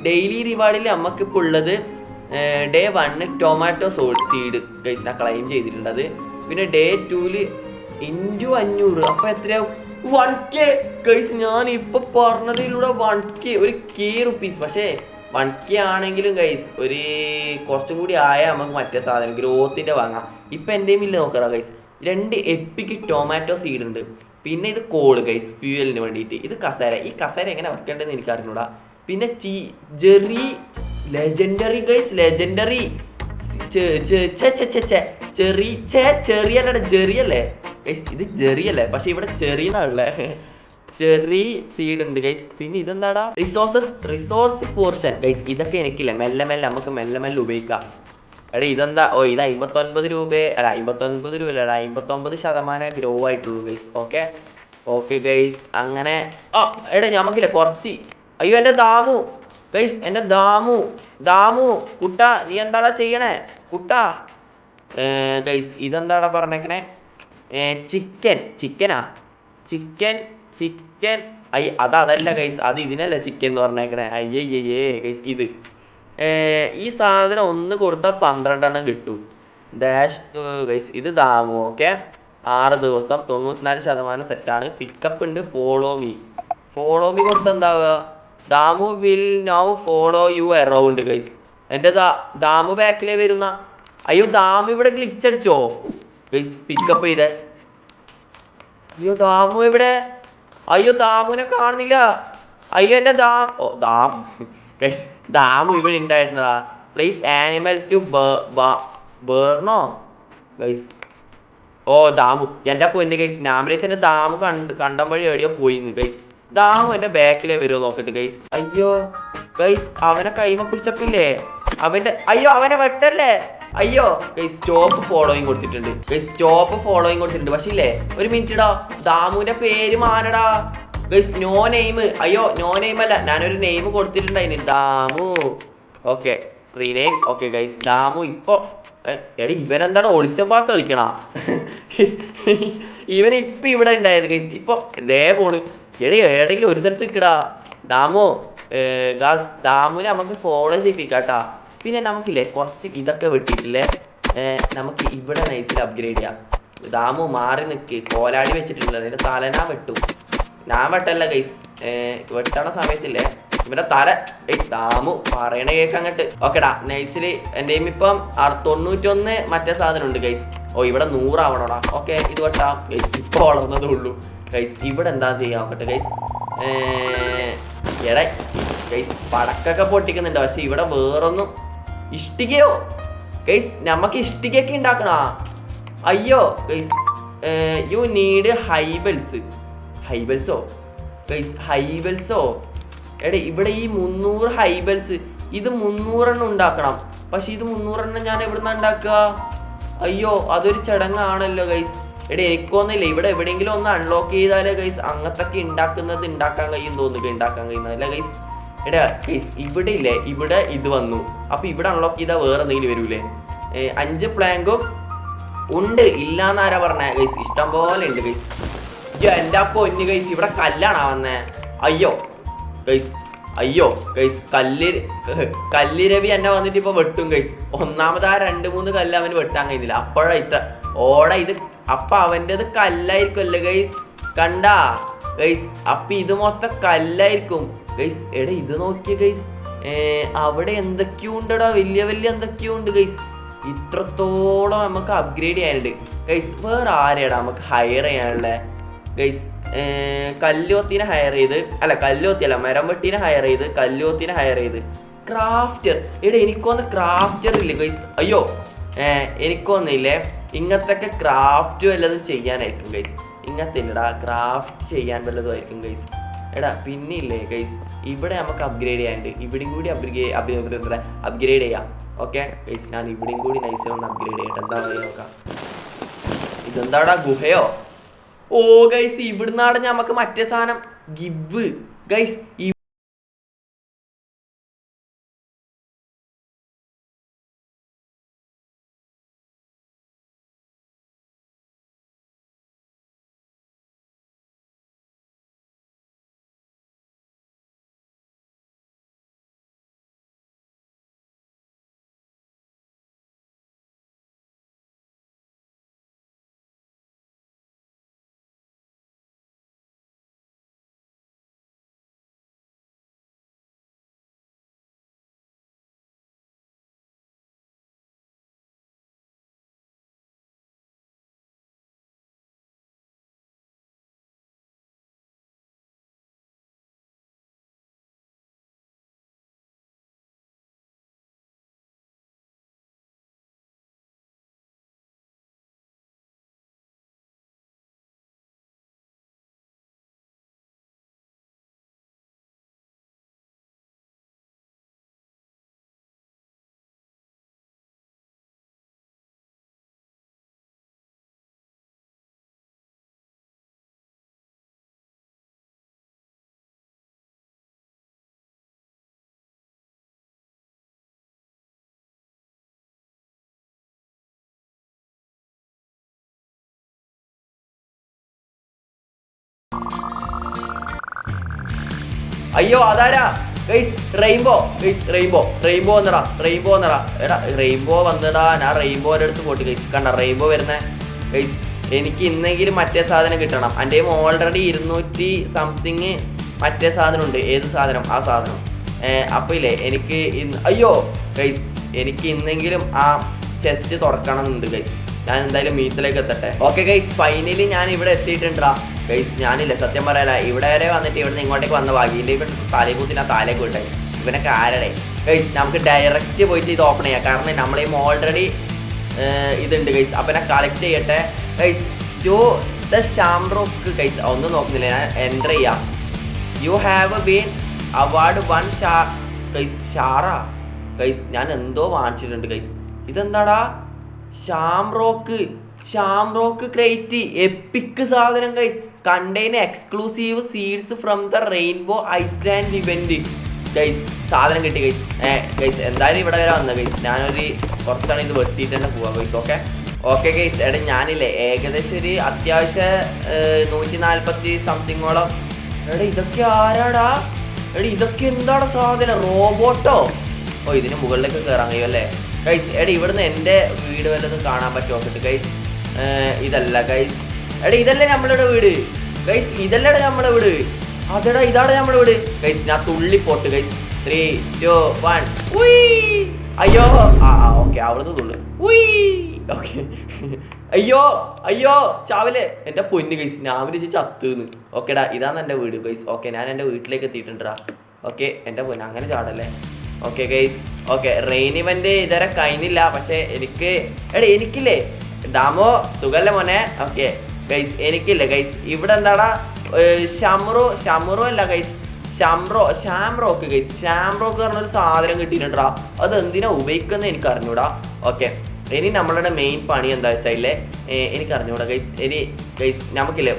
ഡെയിലി റിവാർഡിൽ നമുക്കിപ്പോൾ ഉള്ളത് ഡേ 1 ടൊമാറ്റോ സീഡ് ഗൈസ് ഞാൻ ക്ലെയിം ചെയ്തിട്ടുണ്ടത്. പിന്നെ ഡേ 2 × 500 അപ്പം എത്രയാവും? 1K guys. ഞാൻ ഇപ്പോൾ പറഞ്ഞതിലൂടെ 1K, ഒരു K rupees. പക്ഷേ 1K ആണെങ്കിലും ഗൈസ് ഒരു കുറച്ചും കൂടി ആയാൽ നമുക്ക് മറ്റേ സാധനം ഗ്രോത്തിൻ്റെ വാങ്ങാം. ഇപ്പം എൻ്റെ ഇല്ല നോക്കറ ഗൈസ്. 2 എപ്പിക്ക് ടൊമാറ്റോ സീഡ് ഉണ്ട്. പിന്നെ ഇത് കോള് ഗൈസ് ഫ്യൂവലിന് വേണ്ടിയിട്ട്. ഇത് കസേര. ഈ കസേര എങ്ങനെ വെക്കേണ്ടതെന്ന് എനിക്ക് അറിഞ്ഞൂടാ. പിന്നെ ജെറി ലെജൻഡറി ഗൈസ്, ലെജൻഡറി ചെറിയല്ലേ ജെറിയല്ലേ ഗൈസ്, ഇത് ജെറിയല്ലേ പക്ഷെ ഇവിടെ ചെറിയെന്നാണല്ലേ. ചെറി സീഡ് ഉണ്ട് ഗൈസ്. പിന്നെ ഇതെന്താടാ, റിസോഴ്സ് പോർഷൻ ഗൈസ്. ഇതൊക്കെ എനിക്കില്ല, മെല്ലെ മെല്ലെ നമുക്ക് മെല്ലെ മെല്ലെ ഉപയോഗിക്കാം. എടാ ഇതെന്താ, ഓ ഇത് 59 രൂപ, അല്ല 59 രൂപ അല്ല, 59% ഗ്രോ ആയിട്ടുള്ളൂ ഗൈസ്. Okay okay guys. അങ്ങനെ എടാ നമുക്കില്ല കുറച്ച്. അയ്യോ എൻ്റെ ദാമു ഗൈസ്, എൻ്റെ ദാമു കുട്ടാ, നീ എന്താടാ ചെയ്യണേ കുട്ടാ? ഗൈസ് ഇതെന്താടാ പറഞ്ഞേക്കണേ? ചിക്കനാ ചിക്കൻ. അതല്ല ഗൈസ്, അത് ഇതിനല്ല ചിക്കൻ എന്ന് പറഞ്ഞേക്കണേ. അയ്യയ്യേ ഗൈസ്, ഇത് ഈ സാധനം 1 കൊടുത്താൽ 12 കിട്ടും. Dash guys. ഇത് ദാമു. ഓക്കെ 6 ദിവസം 94% സെറ്റാണ്. പിക്കപ്പ് ഉണ്ട്. ഫോളോ മീ കൊടുത്താൽ എന്താവുക? Damu will now follow you around guys. എൻ്റെ ദാമു ബാക്കിലേ വരുന്ന. അയ്യോ ദാമു ഇവിടെ ഗ്ലിച്ച് അടിച്ചോ ഗൈസ്? പിക്കപ്പ് ചെയ്തേ. അയ്യോ ദാമു എവിടെ? അയ്യോ ദാമുവിനെ കാണുന്നില്ല. അയ്യോ എൻ്റെ ദാമു ഇവിടെ ഉണ്ടായിരുന്നതാ. പ്ലീസ് ആനിമൽ ടു ബേർണോ ഗൈസ്. ഓ ദാമു എൻ്റെ പൊന്ന് ഗൈസ്. നാമിനേഷൻ എൻ്റെ ദാമു കണ്ടമ്പോഴേ എവിടെയോ പോയിന്ന് ഗൈസ്. ദാമു എൻ്റെ ബാക്കിലേ വരുമോ നോക്കട്ടെ ഗൈസ്. അയ്യോ ഗൈസ്, അവനെ കൈമ പിടിച്ചപ്പില്ലേ അവൻ്റെ. അയ്യോ അവനെ വെട്ടല്ലേ. അയ്യോ ഗൈസ്, സ്റ്റോപ്പ് ഫോളോയിങ് കൊടുത്തിട്ടുണ്ട് ഗൈസ്. സ്റ്റോപ്പ് ഫോളോയിങ് കൊടുത്തിട്ടുണ്ട്. പക്ഷേ ഇല്ലേ, ഒരു മിനിറ്റ് ഇടാ, ദാമുവിൻ്റെ പേര് മാനടാ ഗൈസ്. No name. അയ്യോ നോ നെയിം അല്ല, ഞാനൊരു നെയിം കൊടുത്തിട്ടുണ്ടായിന്, Damu. Okay rename. Okay guys, Damu ഇപ്പോൾ എടി ഇവനെന്താണ് ഒളിച്ചമ്പാത്ത് കളിക്കണ? ഇവനിപ്പോൾ ഇവിടെ ഉണ്ടായത് ഗൈസ്. ഇപ്പോൾ ഇതേ പോണ്. എടി ഏടെങ്കിലും ഒരു സ്ഥലത്ത് നിൽക്കടാ ദാമു. ദാമുവിനെ നമുക്ക് ഫോളോ ചെയ്യിപ്പിക്കാട്ടാ. പിന്നെ നമുക്കില്ലേ കുറച്ച് ഇതൊക്കെ വെട്ടിയിട്ടില്ലേ, നമുക്ക് ഇവിടെ നൈസിൽ അപ്ഗ്രേഡ് ചെയ്യാം. ദാമു മാറി നിൽക്ക്, കോലാടി വെച്ചിട്ടുള്ളത് അതിൻ്റെ തല വെട്ടും. ഞാൻ വെട്ടല്ല ഗൈസ്, വെട്ടണ സമയത്തില്ലേ ഇവരുടെ തല. ദാമു പറയണ കേക്ക് അങ്ങോട്ട്. ഓക്കെടാ നൈസിൽ എൻ്റെ ഇപ്പം 91 മറ്റേ സാധനം ഉണ്ട് ഗൈസ്. ഓ ഇവിടെ 100 ആവണോടാ. ഓക്കെ ഇത് വെട്ടാം ഗൈസ്. ഇപ്പോൾ വളർന്നതേ ഉള്ളൂ ഗൈസ്. ഇവിടെ എന്താ ചെയ്യാൻ നോക്കട്ടെ ഗൈസ്. എടേ ഗൈസ് പടക്കൊക്കെ പൊട്ടിക്കുന്നുണ്ട്, പക്ഷെ ഇവിടെ വേറൊന്നും. ഇഷ്ടികയോ ഗൈസ്? നമുക്ക് ഇഷ്ടികയൊക്കെ ഉണ്ടാക്കണോ? അയ്യോ ഗൈസ്, യു നീഡ് ഹൈബൽസോ ഗൈസ്? ഹൈബൽസോ എടേ ഇവിടെ ഈ 300 ഹൈബൽസ്, ഇത് 300 ഉണ്ടാക്കണം. പക്ഷെ ഇത് 300 ഞാൻ എവിടുന്നാ ഉണ്ടാക്കുക? അയ്യോ അതൊരു ചടങ്ങാണല്ലോ ഗൈസ്. എടേ എനിക്കൊന്നില്ല, ഇവിടെ എവിടെയെങ്കിലും ഒന്ന് അൺലോക്ക് ചെയ്താലേ ഗൈസ് അങ്ങനത്തൊക്കെ ഉണ്ടാക്കാൻ കഴിയും തോന്നുക. ഉണ്ടാക്കാൻ കഴിയുന്നതല്ല ഗൈസ്. എടാ ഗൈസ് ഇവിടെ ഇല്ലേ, ഇവിടെ ഇത് വന്നു. അപ്പോൾ ഇവിടെ അൺലോക്ക് ചെയ്താൽ വേറെ എന്തെങ്കിലും വരൂലേ? 5 പ്ലാങ്കും ഉണ്ട്. ഇല്ലാന്നാരാ പറഞ്ഞേ ഗൈസ്? ഇഷ്ടം പോലെ ഉണ്ട് ഗൈസ്. എൻ്റെ അപ്പൊ ഒന്നു ഗൈസ്, ഇവിടെ കല്ലാണാ വന്നേ. അയ്യോ ഗൈസ് കല്ല് രവി എന്നെ വന്നിട്ട് ഇപ്പോൾ വെട്ടും ഗൈസ്. ഒന്നാമത് ആ 2-3 കല്ല് അവന് വെട്ടാൻ കഴിയുന്നില്ല. അപ്പോഴാ ഇത്ര ഇത്. അപ്പം അവൻ്റെത് കല്ലായിരിക്കുമല്ലേ ഗൈസ്? കണ്ടാ ഗൈസ്? അപ്പം ഇത് മൊത്തം കല്ലായിരിക്കും ഗൈസ്. എടാ ഇത് നോക്കിയ ഗൈസ്, അവിടെ എന്തൊക്കെയോ ഉണ്ടടാ, വലിയ എന്തൊക്കെയോ ഉണ്ട് ഗൈസ്. ഇത്രത്തോളം നമുക്ക് അപ്ഗ്രേഡ് ചെയ്യാനുണ്ട് ഗൈസ്. വേറെ ആരെയാടാ നമുക്ക് ഹയർ ചെയ്യാനുള്ളത് ഗൈസ്? കല്ലുവത്തിനെ ഹയർ ചെയ്ത്, കല്ലുവത്തിയല്ല മരം വെട്ടീനെ ഹയർ ചെയ്ത്, കല്ലുവത്തിനെ ഹയർ ചെയ്ത്. ക്രാഫ്റ്റർ എടാ എനിക്കൊന്ന് ക്രാഫ്റ്റർ ഇല്ലേ ഗൈസ്? അയ്യോ എനിക്കൊന്നില്ലേ ഇങ്ങനത്തെ ക്രാഫ്റ്റ് വല്ലതും ചെയ്യാനായിരിക്കും ഗൈസ്. ഇങ്ങനത്തെ ഇല്ലടാ, ക്രാഫ്റ്റ് ചെയ്യാൻ വല്ലതും ആയിരിക്കും ഗൈസ്. എടാ പിന്നെ ഇല്ലേ ഗൈസ്, ഇവിടെ നമുക്ക് അപ്ഗ്രേഡ് ചെയ്യാനുണ്ട്. ഇവിടെയും കൂടി അപ്ഗ്രേഡ് ചെയ്യാം. ഓക്കെ ഗൈസ്, ഞാൻ ഇവിടെയും കൂടി നൈസിലൊന്ന് അപ്ഗ്രേഡ് ചെയ്യട്ടെ. എന്താ പറയുക നോക്കാം. ഇതെന്താടാ ഗുഹയോ? ഓ ഗൈസ് ഇവിടുന്നാണ് നമുക്ക് മറ്റേ സാധനം ഗിവ് ഗൈസ്. അയ്യോ അതാരാ ഗൈസ്? റെയിൻബോ ഗൈസ്, റെയിൻബോ വന്നടാ എടാ, റെയിൻബോ വന്നടാ. ഞാൻ റെയിൻബോയുടെ അടുത്ത് പോട്ട് ഗൈസ്. കണ്ട റെയിൻബോ വരുന്ന ഗൈസ്. എനിക്ക് ഇന്നെങ്കിലും മറ്റേ സാധനം കിട്ടണം. എൻ്റെ ഓൾറെഡി 200 സംതിങ് മറ്റേ സാധനം ഉണ്ട്. ഏത് സാധനം? ആ സാധനം. അപ്പോൾ ഇല്ലേ എനിക്ക് അയ്യോ ഗൈസ്, എനിക്ക് ഇന്നെങ്കിലും ആ ചെസ്റ്റ് തുറക്കണം എന്നുണ്ട് ഗൈസ്. ഞാൻ എന്തായാലും മീറ്റിലേക്ക് എത്തട്ടെ. ഓക്കെ ഗൈസ്, ഫൈനലി ഞാൻ ഇവിടെ എത്തിയിട്ടുണ്ടാ ഗൈസ്. ഞാനില്ല സത്യം പറയാല, ഇവിടെ വരെ വന്നിട്ട് ഇവിടുന്ന് ഇങ്ങോട്ടേക്ക് വന്ന ഭാഗ്യമില്ല. ഇവൻ തലേ കൂത്തി താലേക്ക് വിട്ടെ. ഇവനൊക്കെ ആരുടെ ഗൈസ്? നമുക്ക് ഡയറക്റ്റ് പോയിട്ട് ഇത് ഓപ്പൺ ചെയ്യാം. കാരണം നമ്മളെ ഓൾറെഡി ഇതുണ്ട് ഗൈസ്. അപ്പം ഞാൻ കളക്ട് ചെയ്യട്ടെ guys. To the shamrock guys. ഒന്നും നോക്കുന്നില്ല, ഞാൻ എൻ്റർ ചെയ്യാം. You have been award 1 guys. ഷാറാ ഗൈസ്, ഞാൻ എന്തോ വാങ്ങിച്ചിട്ടുണ്ട് ഗൈസ്. ഇതെന്താടാ? ഷാംറോക്ക് ക്രേറ്റ് എപ്പിക്ക് സാധനം guys. Contain exclusive seeds from the rainbow island event guys. സാധനം കിട്ടി ഗൈസ്. ഗൈസ് എന്തായാലും ഇവിടെ വരെ വന്ന ഗൈസ്. ഞാനൊരു കുറച്ചാണ് ഇത് വെട്ടിയിട്ട് തന്നെ പോവാം ഗൈസ്. Okay guys. എടാ ഞാനില്ലേ ഏകദേശം ഒരു അത്യാവശ്യം 140 സംതിങ്ങോളം. എടാ ഇതൊക്കെ ആരാടാ? എടാ ഇതൊക്കെ എന്താടാ സാധനം? റോബോട്ടോ? ഓ, ഇതിന് മുകളിലേക്ക് കയറാൻ കഴിയും അല്ലേ ഗൈസ്? എടാ ഇവിടുന്ന് എൻ്റെ വീട് വല്ലതും കാണാൻ പറ്റുമോ നോക്കിട്ട് ഗൈസ്? ഇതല്ല ഗൈസ്. എടാ ഇതല്ലേ നമ്മളുടെ വീട് ഗൈസ്? ഇതല്ലേടാ നമ്മുടെ വീട്? അതെടാ ഇതാണ് നമ്മുടെ വീട് ഗൈസ്. ഞാൻ തുള്ളിപ്പോട്ട് ഗൈസ്. 3, 2, 1 അയ്യോ ഓക്കെ, അവിടുന്ന് തുള്ളു. ഓക്കെ. അയ്യോ ചാവലെ എൻ്റെ പൊന്ന് ഗൈസ്. ഞാൻ വിളിച്ച് ചത്തുന്ന്. ഓക്കേടാ, ഇതാണ് എൻ്റെ വീട് ഗൈസ്. ഓക്കെ, ഞാൻ എൻ്റെ വീട്ടിലേക്ക് എത്തിയിട്ടുണ്ടാ. ഓക്കെ എൻ്റെ പൊന്ന്, അങ്ങനെ ചാടല്ലേ. Okay guys. Okay, rain event ഇതുവരെ കഴിഞ്ഞില്ല. പക്ഷേ എനിക്കില്ലേ ദാമോ സുഖല്ല മോനെ. ഓക്കെ ഗൈസ്, എനിക്കില്ല ഗൈസ്. ഇവിടെ എന്താടാ? ഷമുറോ അല്ല ഗൈസ്, ഷാംറോക്ക് ഗൈസ്. ഷാംറോക്ക് പറഞ്ഞൊരു സാധനം കിട്ടിയിട്ടുണ്ടാ. അത് എന്തിനാ ഉപയോഗിക്കുന്നത് എനിക്ക് അറിഞ്ഞൂടാ. ഓക്കെ, ഇനി നമ്മളുടെ മെയിൻ പണി എന്താ വെച്ചാൽ എനിക്ക് അറിഞ്ഞൂടാ ഗൈസ്. ഗൈസ് നമുക്കില്ലേ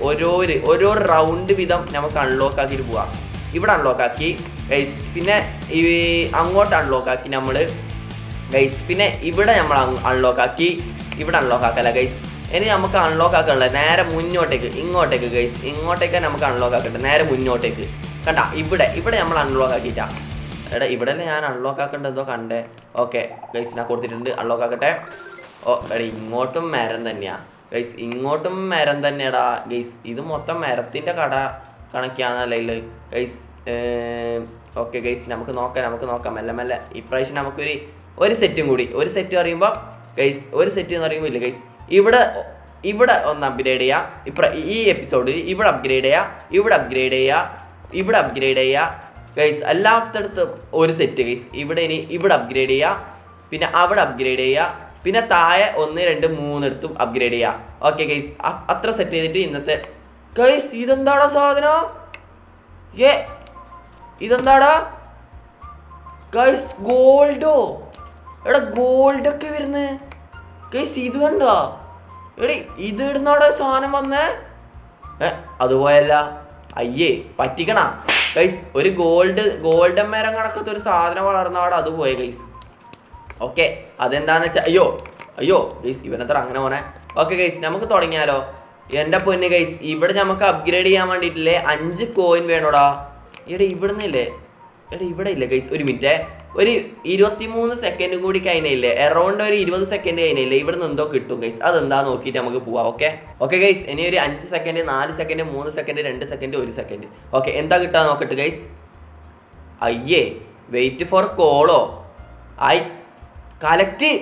ഓരോ റൗണ്ട് വീതം നമുക്ക് അൺലോക്ക് ആക്കിയിട്ട് പോവാം. ഇവിടെ അൺലോക്ക് ആക്കി ഗൈസ്, പിന്നെ ഈ അങ്ങോട്ട് അൺലോക്ക് ആക്കി നമ്മൾ ഗൈസ്, പിന്നെ ഇവിടെ നമ്മൾ അൺലോക്ക് ആക്കി. ഇവിടെ അൺലോക്ക് ആക്കല്ല ഗൈസ്. ഇനി നമുക്ക് അൺലോക്ക് ആക്കാനുള്ളത് നേരെ മുന്നോട്ടേക്ക്, ഇങ്ങോട്ടേക്ക് ഗൈസ്. ഇങ്ങോട്ടേക്കാണ് നമുക്ക് അൺലോക്ക് ആക്കേണ്ടത്, നേരെ മുന്നോട്ടേക്ക്. കണ്ട ഇവിടെ നമ്മൾ അൺലോക്ക് ആക്കിയിട്ടാ. എടാ ഇവിടെ അല്ലേ ഞാൻ അൺലോക്ക് ആക്കേണ്ടതോ കണ്ടേ. ഓക്കെ ഗൈസ്, ഞാൻ കൊടുത്തിട്ടുണ്ട്. അൺലോക്ക് ആക്കട്ടെ. ഓ എടാ ഇങ്ങോട്ടും മരം തന്നെയാ ഗൈസ്, ഇങ്ങോട്ടും മരം തന്നെയാടാ ഗൈസ്. ഇത് മൊത്തം മരത്തിൻ്റെ കട കണക്കാണല്ലേ ഗൈസ്. ഓക്കെ ഗൈസ്, നമുക്ക് നോക്കാം മെല്ലെ. ഇപ്രാവശ്യം നമുക്കൊരു സെറ്റും കൂടി. ഒരു സെറ്റ് പറയുമ്പോൾ ഗൈസ്, ഒരു സെറ്റ് എന്ന് പറയുമ്പോൾ ഇല്ല ഗൈസ്. ഇവിടെ ഒന്ന് അപ്ഗ്രേഡ് ചെയ്യാം. ഈ എപ്പിസോഡിൽ ഇവിടെ അപ്ഗ്രേഡ് ചെയ്യാം, ഇവിടെ അപ്ഗ്രേഡ് ചെയ്യുക ഗൈസ്. എല്ലാത്തടത്തും ഒരു സെറ്റ് ഗൈസ്. ഇവിടെ അപ്ഗ്രേഡ് ചെയ്യുക, പിന്നെ അവിടെ അപ്ഗ്രേഡ് ചെയ്യുക, പിന്നെ താഴെ 1, 2, 3 എടുത്തും അപ്ഗ്രേഡ് ചെയ്യുക. ഓക്കെ ഗൈസ്, അത്ര സെറ്റ് ചെയ്തിട്ട് ഇന്നത്തെ ഗൈസ്. ഇതെന്താടാ സാധനം? ഇതെന്താടാ ഗൈസ്? ഗോൾഡോ? എടാ ഗോൾഡൊക്കെ വരുന്നത് ഗൈസ്. ഇത് കണ്ടോ? എടേ ഇത് ഇടുന്നാടെ സാധനം വന്നേ. അതുപോയല്ല, അയ്യേ പറ്റിക്കണ ഗൈസ്. ഒരു ഗോൾഡൻ മരം കണക്കത്തെ ഒരു സാധനം വളർന്നാടെ അത് പോയ ഗൈസ്. ഓക്കെ, അതെന്താന്ന് വെച്ചാൽ അയ്യോ ഗൈസ്, ഇവനത്ര അങ്ങനെ പോണേ. ഓക്കെ ഗൈസ്, നമുക്ക് തുടങ്ങിയാലോ? എൻ്റെ പൊന്ന് ഗൈസ്, ഇവിടെ നമുക്ക് അപ്ഗ്രേഡ് ചെയ്യാൻ വേണ്ടിയിട്ടില്ലേ 5 കോയിൻ വേണോടാ. ഇവിടെ ഇല്ല ഗൈസ്. ഒരു മിനിറ്റ്, ഒരു 23 സെക്കൻഡും കൂടി കഴിഞ്ഞില്ലേ, അറൗണ്ട് ഒരു 20 സെക്കൻഡ് കഴിഞ്ഞില്ലേ, ഇവിടെ നിന്ന് എന്തോ കിട്ടും ഗൈസ്. അതെന്താ നോക്കിയിട്ട് നമുക്ക് പോവാം. ഓക്കെ ഗൈസ്, ഇനി ഒരു 5 second, 4 second, 3 second, 2 second, 1 second. Okay, എന്താ കിട്ടാൻ നോക്കട്ടെ ഗൈസ്. അയ്യേ, വെയിറ്റ് ഫോർ കോളോ. കളക്ട്.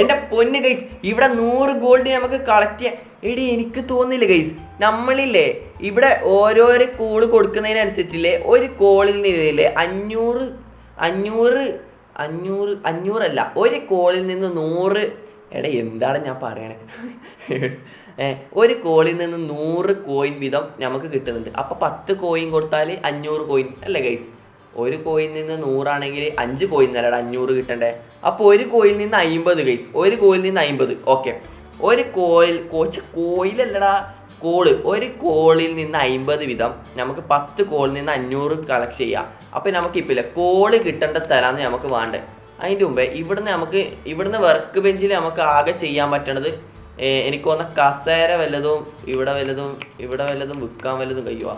എൻ്റെ പൊന്ന് ഗൈസ്, ഇവിടെ 100 ഗോൾഡ് നമുക്ക് കളക്ട് ചെയ്യാം. എനിക്ക് തോന്നില്ല ഗൈസ്, നമ്മളില്ലേ ഇവിടെ ഓരോരോ കോള് കൊടുക്കുന്നതിനനുസരിച്ചില്ലേ ഒരു കോളിൽ നിന്നില്ലേ 500 ഒരു കോളിൽ നിന്ന് 100. എന്താണ് ഞാൻ പറയണേ? ഒരു കോളിൽ നിന്ന് 100 കോയിൻ വീതം നമുക്ക് കിട്ടുന്നുണ്ട്. അപ്പോൾ 10 കോയിൻ കൊടുത്താൽ 500 കോയിൻ അല്ലേ ഗൈസ്? ഒരു കോയിൽ നിന്ന് 100 ആണെങ്കിൽ 5 കോയിൻ അല്ലടാ 500 കിട്ടണ്ടേ. അപ്പോൾ ഒരു കോയിൽ നിന്ന് 50 ഗൈസ്. ഒരു കോയിൽ നിന്ന് 50. ഓക്കെ, ഒരു കോയിലല്ലടാ കോള്. ഒരു കോളിൽ നിന്ന് 50 വീതം നമുക്ക് 10 കോളിൽ നിന്ന് 500 കളക്ട് ചെയ്യാം. അപ്പോൾ നമുക്കിപ്പില്ല കോള് കിട്ടേണ്ട സ്ഥലമാണ് നമുക്ക് വേണ്ടത്. അതിൻ്റെ മുമ്പേ ഇവിടുന്ന് വർക്ക് ബെഞ്ചിൽ നമുക്ക് ആകെ ചെയ്യാൻ പറ്റണത് എനിക്ക് തോന്നുന്ന കസേര വല്ലതും ഇവിടെ വല്ലതും വിൽക്കാൻ വല്ലതും കഴിയുക.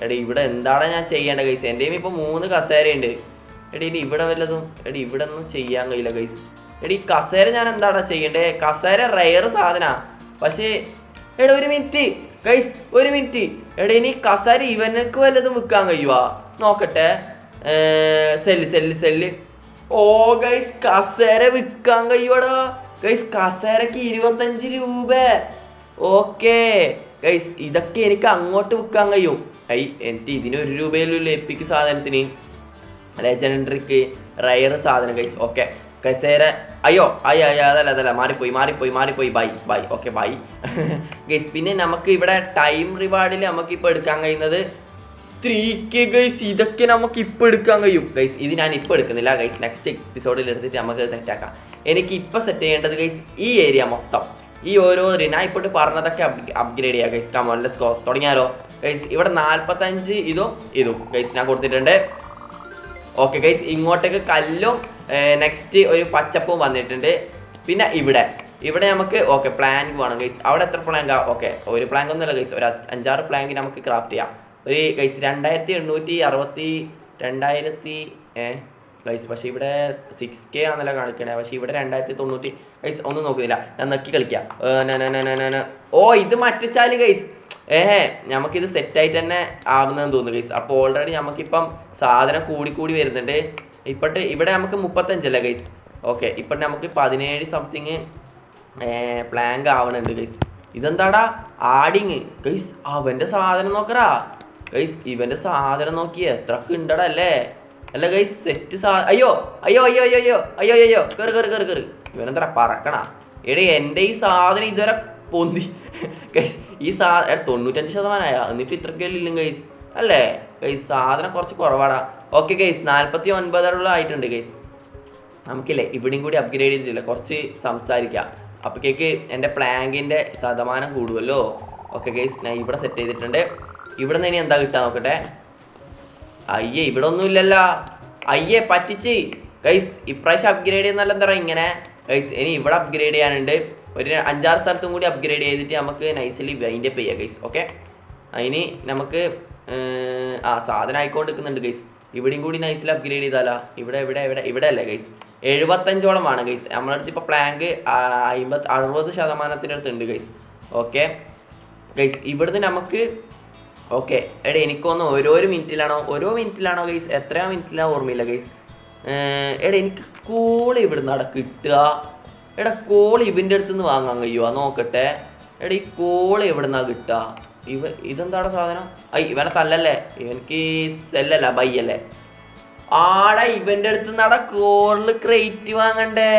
എടി ഇവിടെ എന്താണ് ഞാൻ ചെയ്യേണ്ടത് ഗൈസ്? എൻ്റെ ഇപ്പോൾ 3 കസേരയുണ്ട്. എടി ഇനി ഇവിടെ വല്ലതും എടി ഇവിടെ ഒന്നും ചെയ്യാൻ കഴിയില്ല ഗൈസ്. എടി ഈ കസേര ഞാൻ എന്താണ് ചെയ്യണ്ടേ? കസേര റെയർ സാധന. പക്ഷേ എടാ ഒരു മിനിറ്റ് ഗൈസ്, ഒരു മിനിറ്റ്. എടാ ഇനി കസേര ഇവനക്ക് വല്ലതും വിൽക്കാൻ കഴിയുവാ? നോക്കട്ടെ. സെല്ല്. ഓ ഗൈസ്, കസേര വിൽക്കാൻ കഴിയുവാടാ ഗൈസ്. കസേരക്ക് 25 രൂപ. ഓക്കെ ഗൈസ്, ഇതൊക്കെ എനിക്ക് അങ്ങോട്ട് വിൽക്കാൻ കഴിയും. എനിക്ക് ഇതിന് 1 രൂപയിലുള്ള എപ്പിക്ക് സാധനത്തിന്, ലെജൻഡറിക്ക് റയർ സാധനം ഗൈസ്. ഓക്കെ കസേര അയ്യോ അതല്ല മാറിപ്പോയി. ബൈ. Okay bye guys. പിന്നെ നമുക്ക് ഇവിടെ ടൈം റിവാർഡിൽ നമുക്കിപ്പോൾ എടുക്കാൻ കഴിയുന്നത് 3K ഗൈസ്. ഇതൊക്കെ നമുക്ക് ഇപ്പോൾ എടുക്കാൻ കഴിയും ഗൈസ്. ഇത് ഞാൻ ഇപ്പോൾ എടുക്കുന്നില്ല ഗൈസ്, നെക്സ്റ്റ് എപ്പിസോഡിൽ എടുത്തിട്ട് നമുക്ക് സെറ്റാക്കാം. എനിക്ക് ഇപ്പോൾ സെറ്റ് ചെയ്യേണ്ടത് ഗൈസ് ഈ ഏരിയ മൊത്തം, ഈ ഓരോ ഞാൻ ഇപ്പോൾ പറഞ്ഞതൊക്കെ അപ്ഗ്രേഡ് ചെയ്യാം ഗൈസ്. കമോൺ ലെറ്റ്സ് ഗോ, തുടങ്ങിയാലോ ഗൈസ്? ഇവിടെ 45 ഇതും ഗൈസ് ഞാൻ കൊടുത്തിട്ടുണ്ട്. ഓക്കെ ഗൈസ്, ഇങ്ങോട്ടേക്ക് കല്ലും നെക്സ്റ്റ് ഒരു പച്ചപ്പും വന്നിട്ടുണ്ട്. പിന്നെ ഇവിടെ നമുക്ക് ഓക്കെ പ്ലാങ്ക് വേണം ഗൈസ്. അവിടെ എത്ര പ്ലാങ്കാ? ഓക്കെ ഒരു പ്ലാങ്ക് ഒന്നുമല്ല ഗൈസ്, ഒരു 5-6 പ്ലാങ്ക് നമുക്ക് ക്രാഫ്റ്റ് ചെയ്യാം. ഒരു ഗൈസ് 2860 ഗൈസ്. പക്ഷേ ഇവിടെ 6K ആണല്ലോ കാണിക്കണേ. പക്ഷേ ഇവിടെ 2090 ഗൈസ്. ഒന്നും നോക്കുന്നില്ല, ഞാൻ നക്കി കളിക്കാം. ഓ ഇത് മറ്റിച്ചാല് ഗൈസ് നമുക്കിത് സെറ്റായിട്ട് തന്നെ ആവുന്നതെന്ന് തോന്നുന്നു ഗൈസ്. അപ്പോൾ ഓൾറെഡി നമുക്കിപ്പം സാധനം കൂടി വരുന്നുണ്ട്. ഇപ്പോട്ട് ഇവിടെ നമുക്ക് 35 അല്ലേ ഗൈസ്? ഓക്കെ ഇപ്പം നമുക്ക് 17 സംതിങ് പ്ലാങ്ക് ആവണുണ്ട് ഗൈസ്. ഇതെന്താടാ ആഡിങ് ഗൈസ്? അവൻ്റെ സാധനം നോക്കറാ ഗൈസ്. ഇവൻ്റെ സാധനം നോക്കി എത്രക്ക് ഉണ്ടടാ അല്ലേ ഗൈസ്? സെറ്റ് അയ്യോ കേറ്. ഇവനെന്താ പറക്കണ? എടേ എൻ്റെ ഈ സാധനം ഇതുവരെ പൊന്തി ഗൈസ്. ഈ 95% എന്നിട്ട് ഇത്രയ്ക്കല്ലും ഗൈസ് അല്ലേ ഗൈസ്? സാധനം കുറച്ച് കുറവാടാ. ഓക്കെ ഗൈസ് 49 ആയിട്ടുണ്ട് ഗൈസ്. നമുക്കില്ലേ ഇവിടെയും കൂടി അപ്ഗ്രേഡ് ചെയ്തിട്ടില്ല, കുറച്ച് സംസാരിക്കാം. അപ്പോഴേക്ക് എൻ്റെ പ്ലാങ്കിൻ്റെ ശതമാനം കൂടുമല്ലോ. ഓക്കെ ഗൈസ്, ഞാൻ ഇവിടെ സെറ്റ് ചെയ്തിട്ടുണ്ട്. ഇവിടെ നിന്ന് ഇനി എന്താ കിട്ടാൻ നോക്കട്ടെ. ഇവിടെ ഒന്നും ഇല്ലല്ലോ. പറ്റിച്ച് ഗൈസ്. ഇപ്രാവശ്യം അപ്ഗ്രേഡ് ചെയ്യുന്നല്ല എന്താ പറയുക ഇങ്ങനെ ഗൈസ്. ഇനി ഇവിടെ അപ്ഗ്രേഡ് ചെയ്യാനുണ്ട്. ഒരു 5-6 സ്ഥലത്തും കൂടി അപ്ഗ്രേഡ് ചെയ്തിട്ട് നമുക്ക് നൈസിലി വൈൻഡ് അപ്പ് ചെയ്യാം ഗൈസ്. ഓക്കെ അതിന് നമുക്ക് സാധനം ആയിക്കൊണ്ടിരിക്കുന്നുണ്ട് ഗൈസ്. ഇവിടെയും കൂടി നൈസിൽ അപ്ഗ്രേഡ് ചെയ്താലാ? ഇവിടെ അല്ലേ ഗൈസ്? 75ഓളം ആണ് ഗൈസ്. നമ്മുടെ അടുത്ത് ഇപ്പോൾ പ്ലാങ്ക് 60% ഉണ്ട് ഗൈസ്. ഓക്കെ ഗൈസ്, ഇവിടുന്ന് നമുക്ക് ഓക്കെ എടാ എനിക്കൊന്ന് ഓരോ മിനിറ്റിലാണോ ഗൈസ്? എത്രയോ മിനിറ്റിലാണ് ഓർമ്മയില്ല ഗൈസ്. എടാ എനിക്ക് കോള് ഇവിടുന്ന് കിട്ടുക. എടാ കോള് ഇവൻ്റെ അടുത്ത് നിന്ന് വാങ്ങാൻ കഴിയുമോ നോക്കട്ടെ. എടാ ഈ കോള് എവിടെ നിന്നാണ് കിട്ടുക? ഇതെന്താണ് സാധനം? ഇവനെ തല്ലല്ലേ? ഇവനക്ക് സെല്ലല്ല ബൈ അല്ലേ? ആടാ ഇവൻ്റെ അടുത്ത് നിന്നാടാ കോളിൽ ക്രേറ്റ് വാങ്ങണ്ടേ?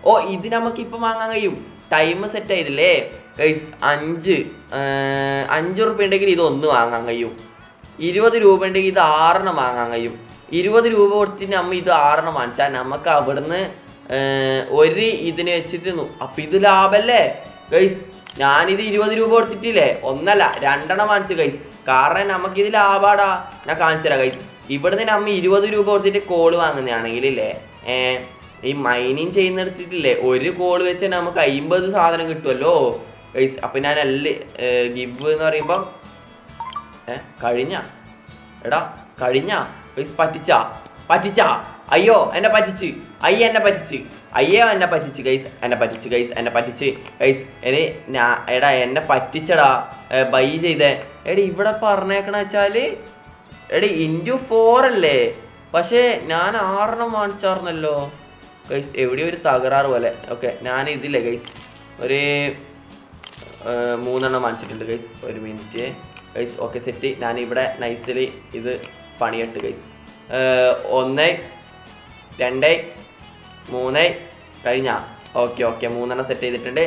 ഓ ഇത് നമുക്കിപ്പം വാങ്ങാൻ കഴിയും. ടൈം സെറ്റ് ചെയ്തില്ലേ ഗൈസ്? 5 റുപ്യ ഉണ്ടെങ്കിൽ ഇത് 1 വാങ്ങാൻ കഴിയും. 20 രൂപ ഉണ്ടെങ്കിൽ ഇത് 6 വാങ്ങാൻ കഴിയും. 20 രൂപ കൊടുത്തിട്ട് നമ്മൾ ഇത് 6 വാങ്ങിച്ചാൽ നമുക്ക് അവിടുന്ന് ഒരു ഇതിന് വെച്ചിട്ടിരുന്നു. അപ്പം ഇത് ലാഭല്ലേ ഗൈസ്? ഞാനിത് 20 രൂപ കൊടുത്തിട്ടില്ലേ, 1 അല്ല 2 വാങ്ങിച്ചു ഗൈസ്. കാരണം നമുക്കിത് ലാഭാടാ. ഞാൻ കാണിച്ചു തരാം ഗൈസ്. ഇവിടുന്ന് നമ്മൾ 20 രൂപ കൊടുത്തിട്ട് കോള് വാങ്ങുന്നതാണെങ്കിലേ ഈ മൈനിങ് ചെയ്യുന്നിടത്തിട്ടില്ലേ ഒരു കോള് വെച്ച് നമുക്ക് 50 സാധനം കിട്ടുമല്ലോ ഗൈസ്. അപ്പം ഞാൻ ഗിവ് എന്ന് പറയുമ്പം കഴിഞ്ഞ ഗൈസ് പറ്റിച്ചാ എന്നെ പറ്റിച്ച് ഗൈസ്. എന്നെ പറ്റിച്ച് ഗൈസ്. എന്നെ പറ്റിച്ചടാ ബൈ ചെയ്തേ. ഇവിടെ പറഞ്ഞേക്കണ വെച്ചാൽ *4 അല്ലേ? പക്ഷേ ഞാൻ 6 വാങ്ങിച്ചാർന്നല്ലോ ഗൈസ്. എവിടെയോ ഒരു തകരാറ് പോലെ. ഓക്കെ ഞാൻ ഇതില്ലേ ഗൈസ് ഒരു 3 വാങ്ങിച്ചിട്ടുണ്ട് ഗൈസ്. ഒരു മിനിറ്റ് ഗൈസ്. Okay set. ഞാൻ ഇവിടെ നൈസിലി ഇത് പണിയിട്ട് ഗൈസ്. 1 2 3 കഴിഞ്ഞ. ഓക്കെ 3 സെറ്റ് ചെയ്തിട്ടുണ്ട്.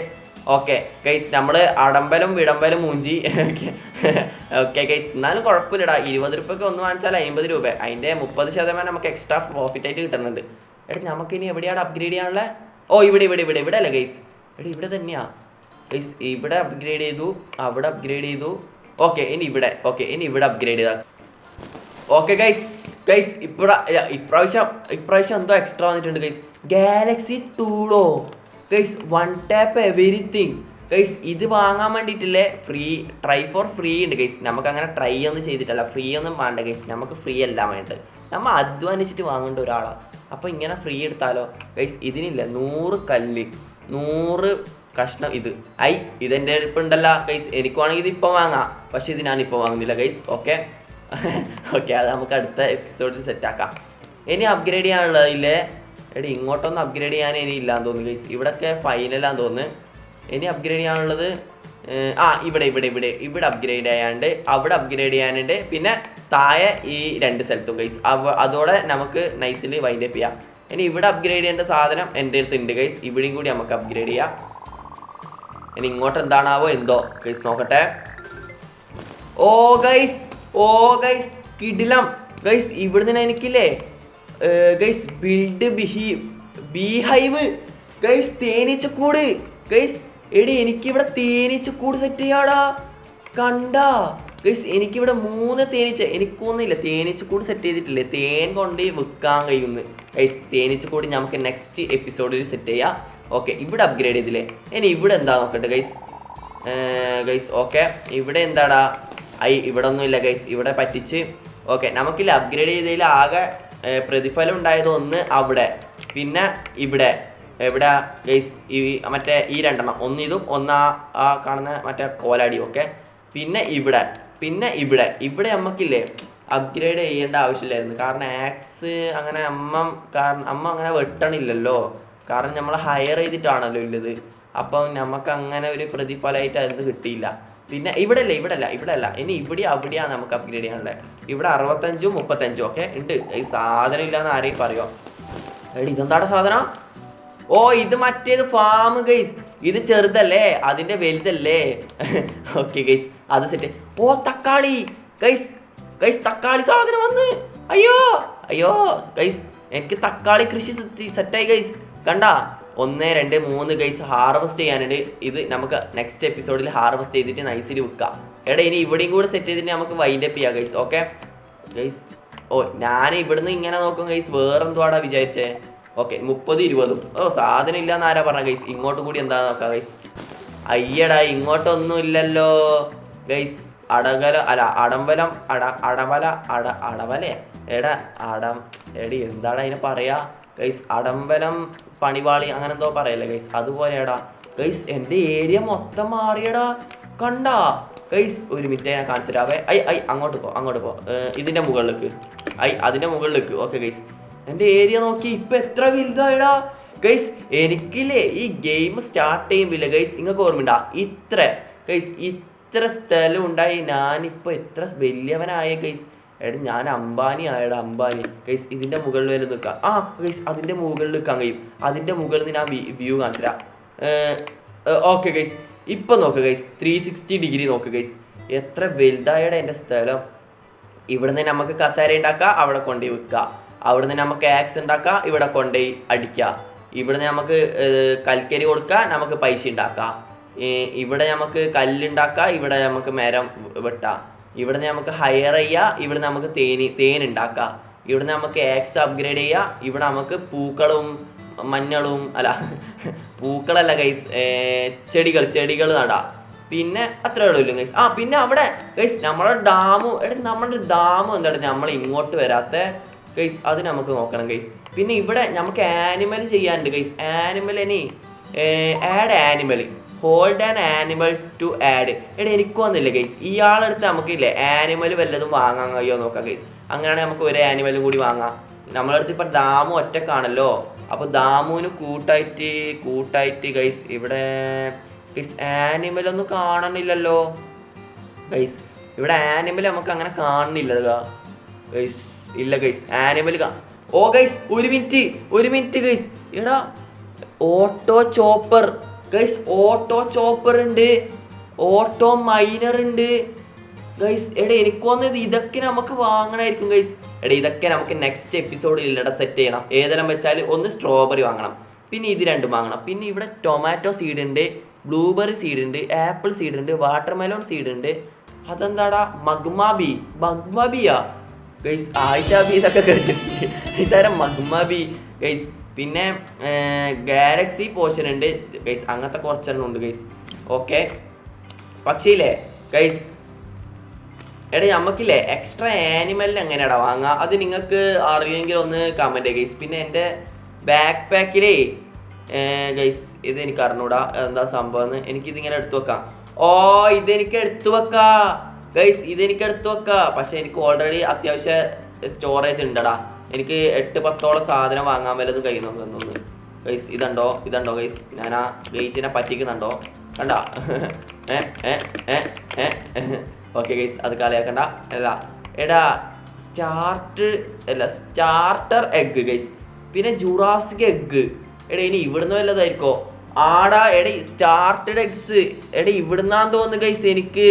ഓക്കെ ഗൈസ്, നമ്മൾ അടമ്പലും വിടമ്പലും മൂഞ്ചി. ഓക്കെ ഗൈസ്, എന്നാലും കുഴപ്പമില്ലടാ. 20 രൂപയ്ക്ക് 1 വാങ്ങിച്ചാൽ 50 രൂപ. അതിൻ്റെ 30% നമുക്ക് എക്സ്ട്രാ പ്രോഫിറ്റ് ആയിട്ട് കിട്ടുന്നുണ്ട്. നമുക്കിനി എവിടെയാണ് അപ്ഗ്രേഡ് ചെയ്യാനുള്ളത്? ഓ ഇവിടെ അല്ലേ ഗൈസ്? ഇവിടെ തന്നെയാണ് ഗൈസ്. ഇവിടെ അപ്ഗ്രേഡ് ചെയ്തു, അവിടെ അപ്ഗ്രേഡ് ചെയ്തു. ഓക്കെ ഇനി ഇവിടെ അപ്ഗ്രേഡ് ചെയ്താൽ. ഓക്കെ ഗൈസ് ഇപ്രാവശ്യം എന്തോ എക്സ്ട്രാ വന്നിട്ടുണ്ട് ഗൈസ്. ഗാലക്സി ടൂളോ ഗൈസ്. 1 ടാപ്പ് എവരിത്തിങ് ഗൈസ് ഇത് വാങ്ങാൻ വേണ്ടിയിട്ടില്ലേ ട്രൈ ഫോർ ഫ്രീ ഉണ്ട് ഗൈസ്. നമുക്ക് അങ്ങനെ ട്രൈ ഒന്നും ചെയ്തിട്ടല്ല, ഫ്രീ ഒന്നും വേണ്ട ഗൈസ്. നമുക്ക് ഫ്രീ അല്ല വേണ്ടത്, നമ്മൾ അധ്വാനിച്ചിട്ട് വാങ്ങേണ്ട ഒരാളാണ്. അപ്പോൾ ഇങ്ങനെ ഫ്രീ എടുത്താലോ ഗൈസ്? ഇതിനില്ല 100 കല്ല് 100 കഷ്ണം ഇതെൻ്റെ ഇപ്പം ഉണ്ടല്ലോ ഗൈസ്. എനിക്ക് വേണമെങ്കിൽ ഇത് ഇപ്പം വാങ്ങാം, പക്ഷേ ഇത് ഞാനിപ്പോൾ വാങ്ങുന്നില്ല ഗൈസ്. ഓക്കെ അത് നമുക്ക് അടുത്ത എപ്പിസോഡിൽ സെറ്റാക്കാം. ഇനി അപ്ഗ്രേഡ് ചെയ്യാനുള്ളതില്ലേ ഇങ്ങോട്ടൊന്നും അപ്ഗ്രേഡ് ചെയ്യാൻ ഇനി ഇല്ലാന്ന് തോന്നുന്നു ഗൈസ്. ഇവിടെയൊക്കെ ഫൈനലാന്ന് തോന്നുന്നു. ഇനി അപ്ഗ്രേഡ് ചെയ്യാനുള്ളത് ഇവിടെ അപ്ഗ്രേഡ് ചെയ്യാണ്ട് അവിടെ അപ്ഗ്രേഡ് ചെയ്യാനുണ്ട്. പിന്നെ താഴെ ഈ 2 സ്ഥലത്തും ഗൈസ്. അതോടെ നമുക്ക് നൈസിൽ വൈൻഡ് അപ്പ് ചെയ്യാം. ഇനി ഇവിടെ അപ്ഗ്രേഡ് ചെയ്യേണ്ട സാധനം എൻ്റെ അടുത്ത് ഉണ്ട് ഗൈസ്. ഇവിടെയും കൂടി നമുക്ക് അപ്ഗ്രേഡ് ചെയ്യാം. ഇനി ഇങ്ങോട്ട് എന്താണാവോ എന്തോ ഗൈസ്, നോക്കട്ടെ. ഓ ഗൈസ് കിടിലം ഗൈസ്. ഇവിടുന്ന് എനിക്കില്ലേ ഗൈസ് ബിൽഡ് ബീഹൈവ് ഗൈസ്, തേനീച്ചക്കൂട് ഗൈസ്. എനിക്കിവിടെ തേനീച്ചക്കൂട് സെറ്റ് ചെയ്യാടാ, കണ്ടാ ഗൈസ്. എനിക്കിവിടെ 3 തേനീച്ച, എനിക്കൊന്നുമില്ല തേനീച്ചക്കൂട് സെറ്റ് ചെയ്തിട്ടില്ലേ. തേൻ കൊണ്ട് വിൽക്കാൻ കഴിയുന്നു ഗൈസ്. തേനീച്ചക്കൂട് നമുക്ക് നെക്സ്റ്റ് എപ്പിസോഡിൽ സെറ്റ് ചെയ്യാം. ഓക്കെ ഇവിടെ അപ്ഗ്രേഡ് ചെയ്തില്ലേ. ഇനി ഇവിടെ എന്താ നോക്കട്ടെ ഗൈസ്. ഓക്കെ ഇവിടെ എന്താടാ ഇവിടെ ഒന്നുമില്ല ഗൈസ്. ഇവിടെ പറ്റിച്ച്. ഓക്കെ നമുക്കില്ല അപ്ഗ്രേഡ് ചെയ്തതിൽ ആകെ പ്രതിഫലം ഉണ്ടായത് ഒന്ന് അവിടെ, പിന്നെ ഇവിടെ എവിടെ ഗൈസ് ഈ മറ്റേ ഈ 2 ഒന്ന് ഇതും ഒന്ന് ആ കാണുന്ന മറ്റേ കോലാടി. ഓക്കെ പിന്നെ ഇവിടെ നമുക്കില്ലേ അപ്ഗ്രേഡ് ചെയ്യേണ്ട ആവശ്യമില്ലായിരുന്നു. കാരണം ആക്സ് അങ്ങനെ അമ്മ അങ്ങനെ വെട്ടണില്ലല്ലോ. കാരണം നമ്മൾ ഹയർ ചെയ്തിട്ടാണല്ലോ ഉള്ളത്. അപ്പം നമുക്ക് അങ്ങനെ ഒരു പ്രതിഫലമായിട്ട് അത് കിട്ടിയില്ല. പിന്നെ ഇവിടെ അല്ല ഇനി അവിടെയാണ് നമുക്ക് അപ്ഗ്രേഡ് ചെയ്യാനുള്ളത്. ഇവിടെ 65 35 ഒക്കെ ഉണ്ട്. ഈ സാധനം ഇല്ലാന്ന് ആരെയും പറയോ? ഇതെന്താടെ സാധനം? ഓ ഇത് മറ്റേത് ഫാം ഗൈസ്. ഇത് ചെറുതല്ലേ, അതിൻ്റെ വലുതല്ലേ? ഓക്കെ ഗൈസ് അത് സെറ്റ്. ഓ തക്കാളി ഗൈസ് തക്കാളി സാധനം വന്ന്. അയ്യോ ഗൈസ് എനിക്ക് തക്കാളി കൃഷി സെറ്റായി ഗൈസ്. കണ്ടാ 1 2 3 ഗൈസ് ഹാർവെസ്റ്റ് ചെയ്യാനുണ്ട്. ഇത് നമുക്ക് നെക്സ്റ്റ് എപ്പിസോഡിൽ ഹാർവെസ്റ്റ് ചെയ്തിട്ട് നൈസിൽ വിൽക്കാം. ഇനി ഇവിടെയും കൂടെ സെറ്റ് ചെയ്തിട്ട് നമുക്ക് വൈൻഡ് അപ്പ് ചെയ്യാം ഗൈസ്. Okay guys. ഓ ഞാൻ ഇവിടുന്ന് ഇങ്ങനെ നോക്കും ഗൈസ്, വേറെന്തുവാടാ വിചാരിച്ചേ? ഓക്കെ 30 20. ഓ സാധനം ഇല്ലാന്ന് ആരാ പറഞ്ഞ ഗൈസ്? ഇങ്ങോട്ട് കൂടി എന്താ നോക്കാം ഗൈസ്. അയ്യടാ ഇങ്ങോട്ടൊന്നും ഇല്ലല്ലോ ഗൈസ്. അടമ്പലം അടവലേ എന്താടാ അതിനെ പറയാ ഗൈസ്? അടമ്പലം പണിവാളി അങ്ങനെ എന്തോ പറയല്ലേ ഗൈസ്, അതുപോലെയാടാ ഗൈസ്. എൻ്റെ ഏരിയ മൊത്തം മാറിയടാ, കണ്ടാ ഗൈസ്? ഒരു മിനിറ്റ് ഞാൻ കാണിച്ചു തരാവേ. അങ്ങോട്ട് പോ ഇതിൻ്റെ മുകളിലേക്ക്. അതിൻ്റെ മുകളിലേക്ക്. ഓക്കെ ഗൈസ് എൻ്റെ ഏരിയ നോക്കി ഇപ്പം എത്ര വലുതായിടാ ഗൈസ്. എനിക്കില്ലേ ഈ ഗെയിം സ്റ്റാർട്ട് ചെയ്യുമ്പില്ലേ ഗൈസ്, നിങ്ങൾക്ക് ഓർമ്മയുണ്ടാ ഇത്ര സ്ഥലം ഉണ്ടായി. ഞാനിപ്പോൾ എത്ര വലിയവനായ ഗൈസ്. ഞാൻ അംബാനി ആയടാ, അംബാനി ഗൈസ്. ഇതിൻ്റെ മുകളിൽ വരെ നിൽക്കാം. ഗൈസ് അതിൻ്റെ മുകളിൽ നിൽക്കാൻ കഴിയും. അതിൻ്റെ മുകളിൽ നിന്ന് ഞാൻ വ്യൂ കാണിച്ചില്ല. ഓക്കെ ഗൈസ് ഇപ്പം നോക്ക് ഗൈസ്, 360 ഡിഗ്രി നോക്ക് ഗൈസ്. എത്ര വലുതായടാ എൻ്റെ സ്ഥലം. ഇവിടുന്ന് നമുക്ക് കസേര ഉണ്ടാക്കാം, അവിടെ കൊണ്ടുപോയി വിൽക്കുക. അവിടുന്ന് നമുക്ക് ആക്സ് ഉണ്ടാക്കാം, ഇവിടെ കൊണ്ടുപോയി അടിക്കുക. ഇവിടുന്ന് നമുക്ക് കൽക്കരി കൊടുക്കുക, നമുക്ക് പൈസ ഉണ്ടാക്കാം. ഇവിടെ നമുക്ക് കല്ലുണ്ടാക്കാം, ഇവിടെ നമുക്ക് മരം വെട്ടാം. ഇവിടുന്ന് നമുക്ക് ഹയർ ചെയ്യുക, ഇവിടെ നമുക്ക് തേൻ ഉണ്ടാക്കാം. ഇവിടെ നമുക്ക് ആക്സ് അപ്ഗ്രേഡ് ചെയ്യുക. ഇവിടെ നമുക്ക് പൂക്കളല്ല ഗൈസ്, ചെടികൾ നടാം. പിന്നെ അത്രേ ഉള്ളൂ ഗൈസ്. പിന്നെ അവിടെ ഗൈസ് നമ്മുടെ ഡാമും എന്താണ് നമ്മൾ ഇങ്ങോട്ട് വരാത്ത ഗൈസ്, അത് നമുക്ക് നോക്കണം ഗൈസ്. പിന്നെ ഇവിടെ നമുക്ക് ആനിമൽ ചെയ്യാനുണ്ട് guys. Add hold an animal to add. എനിക്ക് വന്നില്ല ഗൈസ്. ഇയാളെടുത്ത് നമുക്കില്ലേ ആനിമൽ വല്ലതും വാങ്ങാൻ കഴിയുമോ നോക്കാം ഗൈസ്. അങ്ങനെയാണെങ്കിൽ നമുക്ക് ഒരു ആനിമലും കൂടി വാങ്ങാം. നമ്മളടുത്ത് ഇപ്പം ദാമു ഒറ്റക്കാണല്ലോ. അപ്പോൾ ദാമുവിന് കൂട്ടായിട്ട് ഗൈസ് ഇവിടെ ഗൈസ് ആനിമലൊന്നും കാണണില്ലല്ലോ ഗൈസ്. ഇവിടെ ആനിമൽ നമുക്ക് അങ്ങനെ കാണുന്നില്ല ഗൈസ്. ഇല്ല ഗൈസ് ആനിമൽ ഓ ഗൈസ് ഒരു മിനിറ്റ് ഗൈസ്. എടാ ഓട്ടോ ചോപ്പർ ഉണ്ട്, ഓട്ടോ മൈനർ ഉണ്ട് ഗൈസ്. എനിക്ക് തോന്നുന്നത് ഇതൊക്കെ നമുക്ക് വാങ്ങണമായിരിക്കും ഗൈസ്. ഇതൊക്കെ നമുക്ക് നെക്സ്റ്റ് എപ്പിസോഡിൽ സെറ്റ് ചെയ്യണം. ഏതെല്ലാം വെച്ചാൽ ഒന്ന് സ്ട്രോബെറി വാങ്ങണം, പിന്നെ ഇത് 2 വാങ്ങണം. പിന്നെ ഇവിടെ ടൊമാറ്റോ സീഡ് ഉണ്ട്, ബ്ലൂബെറി സീഡ് ഉണ്ട്, ആപ്പിൾ സീഡ് ഉണ്ട്, വാട്ടർമെലോൺ സീഡ് ഉണ്ട്. അതെന്താടാ മഗ്മാബിയാ ഗൈസ്? ആയിഷാബി ഇതൊക്കെ കേട്ടിട്ടുണ്ട്. ഇതാരം മഗ്മാബി ഗൈസ്. പിന്നെ ഗാലക്സി പോർഷൻ ഉണ്ട് ഗൈസ്. അങ്ങനത്തെ കുറച്ചെണ്ണം ഉണ്ട് ഗൈസ്. ഓക്കെ പക്ഷേ ഇല്ലേ ഗൈസ് എടാ നമുക്കില്ലേ എക്സ്ട്രാ ആനിമലിന് എങ്ങനെയാടാ വാങ്ങുക? അത് നിങ്ങൾക്ക് അറിയുമെങ്കിൽ ഒന്ന് കമൻറ്റ് ഗൈസ്. പിന്നെ എൻ്റെ ബാക്ക് പാക്കിലേ ഗൈസ് ഇതെനിക്ക് അറിഞ്ഞൂടാ എന്താ സംഭവം എന്ന്. എനിക്കിതിങ്ങനെ എടുത്തു വെക്കാം. ഓ ഇതെനിക്ക് എടുത്തു വെക്കാ ഗൈസ്, ഇതെനിക്ക് എടുത്തു വെക്കാം. പക്ഷെ എനിക്ക് ഓൾറെഡി അത്യാവശ്യം സ്റ്റോറേജ് ഉണ്ടടാ. എനിക്ക് 8-10 സാധനം വാങ്ങാൻ വല്ലതും കയ്യിൽ നോക്കുന്നു ഗൈസ്. ഇതുണ്ടോ ഗൈസ്? ഞാൻ ആ ഗേറ്റിനെ പറ്റിക്കുന്നുണ്ടോ? കണ്ടാ? ഓക്കെ ഗൈസ്, അത് കളിയാക്കണ്ട. അല്ല എടാ സ്റ്റാർട്ടർ എഗ്ഗ് ഗൈസ്, പിന്നെ ജുറാസിക് എഗ്ഗ്. എടാ ഇനി ഇവിടുന്ന് വല്ലതായിരിക്കോ? ആടാ എടാ സ്റ്റാർട്ടഡ് എഗ്സ് എടാ ഇവിടുന്നാന്ന് തോന്നുന്നു ഗൈസ്. എനിക്ക്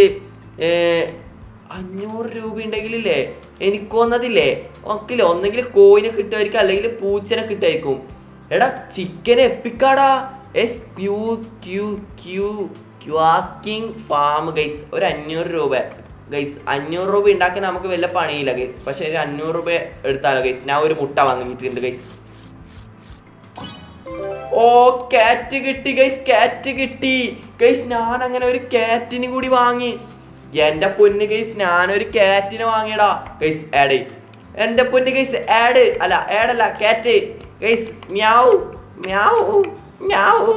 500 രൂപ ഉണ്ടെങ്കിലേ എനിക്ക് വന്നതില്ലേ ഓക്കില്ലേ, ഒന്നെങ്കിൽ കോയിനെ കിട്ടുമായിരിക്കും അല്ലെങ്കിൽ പൂച്ചനെ കിട്ടുമായിരിക്കും. എടാ ചിക്കൻ എപ്പിക്കാടാ. ക്വാക്കിംഗ് ഫാം ഗൈസ്, ഒരു 500 രൂപ ഗൈസ്. 500 രൂപ ഉണ്ടാക്കാൻ നമുക്ക് വല്ല പണിയില്ല ഗൈസ്. പക്ഷെ ഒരു 500 രൂപ എടുത്താലോ ഗൈസ്? ഞാൻ ഒരു മുട്ട വാങ്ങിയിട്ടുണ്ട് ഗൈസ്. ഓ കാറ്റ് കിട്ടി ഗൈസ്, കാറ്റ് കിട്ടി ഗൈസ്. ഞാൻ അങ്ങനെ ഒരു കാറ്റിന് കൂടി വാങ്ങി. എൻ്റെ പൊന്ന് ഗൈസ്, ഞാനൊരു കാറ്റിനെ വാങ്ങിയടാ ഗൈസ്. ആഡ് എൻ്റെ പൊന്ന് ഗൈസ്, ആഡല്ല കാറ്റ് guys. Meow meow meow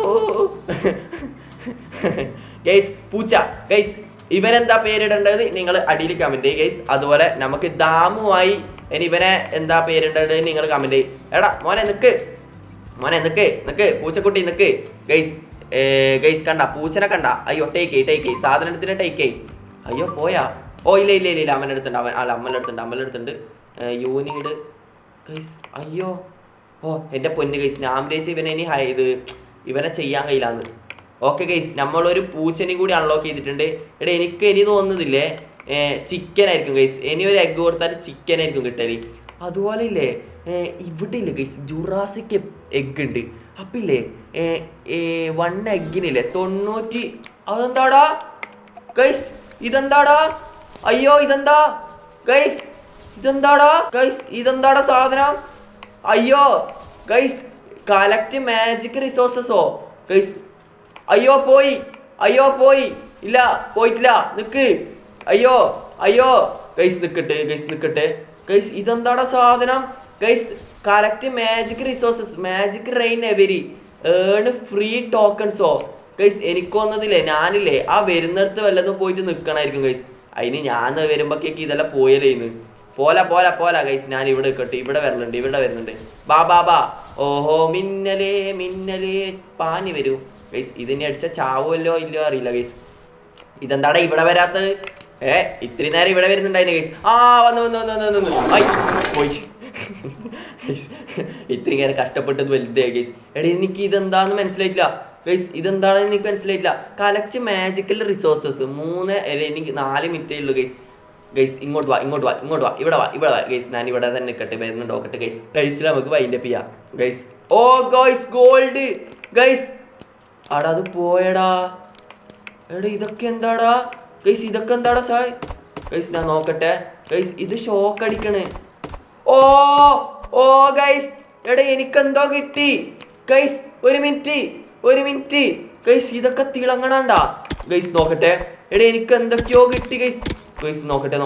guys. പൂച്ച ഗൈസ്. ഇവനെന്താ പേരിടേണ്ടത് നിങ്ങൾ അടിയിൽ കമൻറ്റ് ചെയ്യും ഗൈസ്. അതുപോലെ നമുക്ക് ദാമുമായി ഇനി ഇവനെ എന്താ പേരിടേണ്ടത് നിങ്ങൾ കമൻറ്റ് ചെയ്യും. എടാ മോനെ നിക്ക് പൂച്ചക്കുട്ടി നിക്ക് ഗൈസ്. കണ്ട പൂച്ചനെ കണ്ട? അയ്യോ ടേക്ക് സാധനത്തിന് ടേക്ക്. അയ്യോ പോയാ? ഓ ഇല്ല അമ്മൻ്റെ അടുത്തുണ്ട്. യൂനീഡ് ഗൈസ്. അയ്യോ ഓ എൻ്റെ പൊന്ന് ഗൈസ്, ഞാൻ വിചാരിച്ചു ഇവനെ ചെയ്യാൻ കഴിയില്ലാന്ന്. ഓക്കെ ഗൈസ്, നമ്മളൊരു പൂച്ചനെയും കൂടി അൺലോക്ക് ചെയ്തിട്ടുണ്ട്. എടാ എനിക്ക് ഇനി തോന്നുന്നില്ലേ ചിക്കൻ ആയിരിക്കും ഗൈസ്. ഇനി ഒരു എഗ്ഗ് കൊടുത്താൽ ചിക്കൻ ആയിരിക്കും കിട്ടല്. അതുപോലെ ഇല്ലേ ഇവിടെ ഇല്ലേ ഗൈസ് ജുറാസിക് എഗ്ഗ് ഉണ്ട്. അപ്പം ഇല്ലേ 1 എഗ്ഗിനില്ലേ 90. അതെന്താടാ ഗൈസ്? ഇതെന്താടാ? അയ്യോ ഇതെന്താ ഗൈസ്? ഇതെന്താടാ സാധനം? അയ്യോ ഗൈസ്, കളക്ട് മാജിക് റിസോഴ്സസോ ഗൈസ്? അയ്യോ പോയി ഇല്ല പോയിട്ടില്ല. നിക്ക് അയ്യോ ഗൈസ് നിക്കട്ടെ ഗൈസ്. ഇതെന്താടാ സാധനം guys? Collect magic resources, magic rain every earn free ടോക്കൺസോ ഗൈസ്. എനിക്ക് വന്നതില്ലേ ഞാനില്ലേ ആ വരുന്നിടത്ത് വല്ലതും പോയിട്ട് നിൽക്കണമായിരിക്കും ഗൈസ്. അതിന് ഞാൻ വരുമ്പോഴേക്ക് ഇതെല്ലാം പോയല്ലേന്ന്. പോല ഗൈസ്. ഞാൻ ഇവിടെ നിൽക്കട്ടെ. ഇവിടെ വരുന്നുണ്ട്. ബാ. ഓഹോ മിന്നലേ പാനി വരൂ ഗൈസ്. ഇതിനെ അടിച്ച ചാവുമല്ലോ ഇല്ലയോ അറിയില്ല ഗൈസ്. ഇതെന്താടാ ഇവിടെ വരാത്തത്? ഇത്രയും നേരം ഇവിടെ വരുന്നുണ്ടായിരുന്നു ഗൈസ്. ആ വന്നു പോയി ഇത്രയും നേരം കഷ്ടപ്പെട്ടത് വലുതേ ഗൈസ്. എടാ എനിക്ക് ഇതെന്താന്ന് മനസ്സിലായിട്ടില്ല ഗൈസ്. ഇതെന്താണെന്ന് എനിക്ക് മനസ്സിലായിട്ടില്ല. കളക്ട് മാജിക്കൽ റിസോഴ്സസ് 4 മിനിറ്റേ ഉള്ളൂ ഗൈസ്. ഇങ്ങോട്ട് വാ ഇവിടെ വാ ഗൈസ്. ഞാൻ ഇവിടെ തന്നെ നിൽക്കട്ടെ, വരുന്നുണ്ട് നോക്കട്ടെ ഗൈസ്. നമുക്ക് വൈൻഡപ്പ് ചെയ്യാം ഗൈസ്. ഓ ഗൈസ് ഗോൾഡ് ഗൈസ്. ആടാ അത് പോയടാ. എടാ ഇതൊക്കെ എന്താടാ ഗൈസ്? സായ് ഗൈസ്? ഞാൻ നോക്കട്ടെ ഗൈസ്. ഇത് ഷോക്ക് അടിക്കണേ. ഓ ഗൈസ്. എടാ എനിക്കെന്തോ കിട്ടി ഗൈസ്. ഒരു മിനിറ്റ് ഗൈസ്. ഇതൊക്കെ തിളങ്ങണണ്ടാ ഗൈസ്. നോക്കട്ടെ. എടാ എനിക്ക് എന്തൊക്കെയോ കിട്ടി ഗൈസ്. നോക്കട്ടെ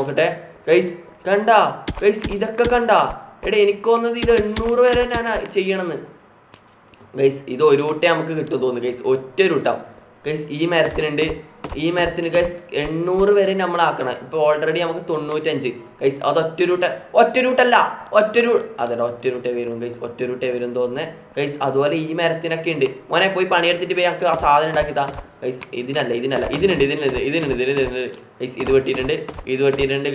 ഗൈസ്. കണ്ടാ ഗൈസ്? ഇതൊക്കെ കണ്ടാ? എടാ എനിക്ക് തോന്നുന്നത് ഇത് 800 വരെ ഞാൻ ചെയ്യണമെന്ന് ഗൈസ്. ഇത് ഒരു റൂട്ടേ നമുക്ക് കിട്ടും തോന്നുന്നു ഗൈസ്. ഒറ്റ റൂട്ടാ ഗൈസ്. ഈ മരത്തിന് ഗൈസ് 800 വരെ നമ്മൾ ആക്കണം. ഇപ്പോൾ ഓൾറെഡി നമുക്ക് 95 ഗൈസ്. അത് ഒറ്റ റൂട്ടല്ല ഒറ്റ റൂട്ടേ വരും ഗൈസ്. ഒറ്റ റൂട്ടേ വരും തോന്നുന്നത് ഗൈസ്. അതുപോലെ ഈ മരത്തിനൊക്കെ ഉണ്ട്. മോനെ പോയി പണിയെടുത്തിട്ട് പോയി ഞങ്ങൾക്ക് ആ സാധനം ഉണ്ടാക്കിത്താ ഗൈസ്. ഇതിനുണ്ട് ഗൈസ്. ഇത് വെട്ടിയിട്ടുണ്ട്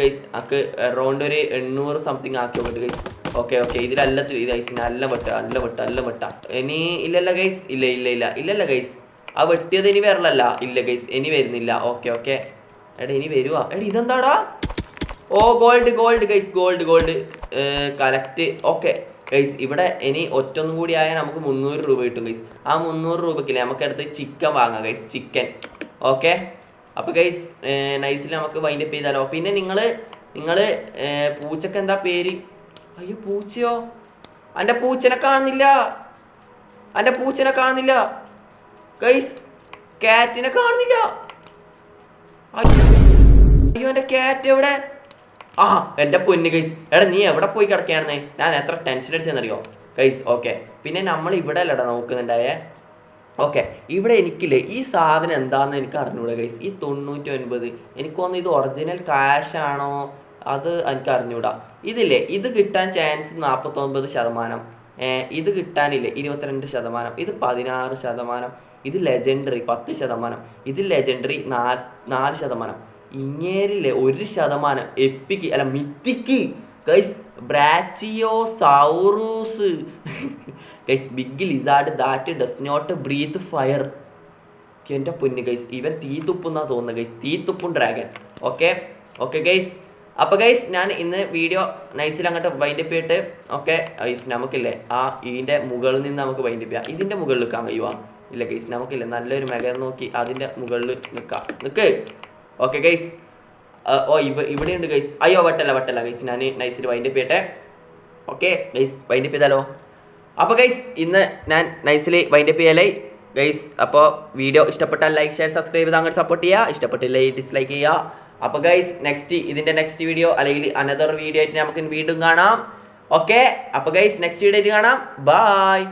ഗൈസ്. നമുക്ക് അറൗണ്ട് ഒരു 800 സംതിങ് ആക്കി നോക്കട്ടെ ഗൈസ്. Okay ഇതിലല്ല guys. നല്ല വെട്ട ഇനി ഇല്ലല്ല ഗൈസ്. ഇല്ല ഗൈസ്. ആ വെട്ടിയത് ഇനി വരലല്ല. ഇല്ല ഗൈസ്, ഇനി വരുന്നില്ല. ഓക്കെ എടാ ഇനി വരുവാ? എടാ ഇതെന്താടാ? ഓ gold guys. Gold collect. Okay guys. ഇവിടെ ഇനി ഒറ്റൊന്നും കൂടി ആയാൽ നമുക്ക് 300 രൂപ കിട്ടും ഗൈസ്. ആ 300 രൂപയ്ക്കില്ലേ നമുക്ക് അടുത്ത് ചിക്കൻ വാങ്ങാം ഗൈസ്. Chicken okay. അപ്പോൾ ഗൈസ് നൈസിൽ നമുക്ക് വൈൻഡപ്പ് ചെയ്താലോ. പിന്നെ നിങ്ങൾ പൂച്ചക്ക് എന്താ പേര്? അയ്യോ പൂച്ചയോ? എൻ്റെ പൂച്ചനെ കാണുന്നില്ല ഗൈസ്. കാറ്റിനെ കാണുന്നില്ല. അയ്യോ എൻ്റെ കാറ്റ് എവിടെ? ആ എൻ്റെ പൊന്ന് ഗൈസ്, എടാ നീ എവിടെ പോയി കിടക്കുകയാണെന്നേ? ഞാൻ എത്ര ടെൻഷൻ അടിച്ചെന്നറിയോ ഗൈസ്. ഓക്കെ, പിന്നെ നമ്മൾ ഇവിടെ അല്ലടാ നോക്കുന്നുണ്ടായേ. ഓക്കെ, ഇവിടെ എനിക്കില്ലേ ഈ സാധനം എന്താണെന്ന് എനിക്ക് അറിഞ്ഞൂടാ ഗൈസ്. ഈ 99 എനിക്ക് തോന്നുന്നു ഇത് ഒറിജിനൽ ക്യാഷ് ആണോ അത് എനിക്ക് അറിഞ്ഞൂടാ. ഇതില്ലേ ഇത് കിട്ടാൻ ചാൻസ് 49%, ഇത് കിട്ടാനില്ലേ 22%, ഇത് 16%, ഇത് ലെജൻഡറി 10%, ഇത് ലെജൻഡറി 4%. ഇങ്ങേരില്ലേ 1% എപ്പിക്ക് അല്ല mythic guys. Brachiosaurus guys, big lizard that does not breathe fire. എൻ്റെ പൊന്ന് ഗൈസ്, ഇവൻ തീ തുപ്പുന്നാ തോന്നുന്നത് ഗൈസ്, തീ തുപ്പും ഡ്രാഗൺ. ഓക്കെ ഓക്കെ ഗൈസ്, അപ്പോൾ ഗൈസ് ഞാൻ ഇന്ന് വീഡിയോ നൈസിൽ അങ്ങോട്ട് വൈൻഡപ്പ് ചെയ്തിട്ട് ഓക്കെ ഗൈസ് നമുക്കില്ലേ ഇതിൻ്റെ മുകളിൽ നിന്ന് നമുക്ക് വൈൻഡപ്പ് ചെയ്യാം. ഇതിൻ്റെ മുകളിൽ നിൽക്കാൻ കഴിയുവാ? ഇല്ല ഗൈസ്, നമുക്കില്ല നല്ലൊരു മെഗ നോക്കി അതിൻ്റെ മുകളിൽ നിൽക്ക്. ഓക്കെ ഗൈസ്, ഇവിടെയുണ്ട് ഗൈസ്. അയ്യോ വട്ടല്ല ഗൈസ്, ഞാൻ നൈസിൽ വൈൻഡപ്പ് ചെയ്യട്ടെ. ഓക്കെ ഗൈസ്, വൈൻഡപ്പ് ചെയ്താലോ? അപ്പോൾ ഗൈസ് ഇന്ന് ഞാൻ നൈസിൽ വൈൻഡപ്പ് ചെയ്യാലേ ഗൈസ്. അപ്പോൾ വീഡിയോ ഇഷ്ടപ്പെട്ടാൽ ലൈക്ക് ഷെയർ സബ്സ്ക്രൈബ് ചെയ്ത് അങ്ങോട്ട് സപ്പോർട്ട് ചെയ്യുക. ഇഷ്ടപ്പെട്ടില്ലേ ഡിസ്ലൈക്ക് ചെയ്യുക. അപ്പോൾ ഗൈസ് ഇതിൻ്റെ നെക്സ്റ്റ് വീഡിയോ അല്ലെങ്കിൽ അനദർ വീഡിയോ ആയിട്ട് നമുക്ക് വീണ്ടും കാണാം. ഓക്കെ, അപ്പോൾ ഗൈസ് നെക്സ്റ്റ് വീഡിയോ ആയിട്ട് കാണാം. ബൈ.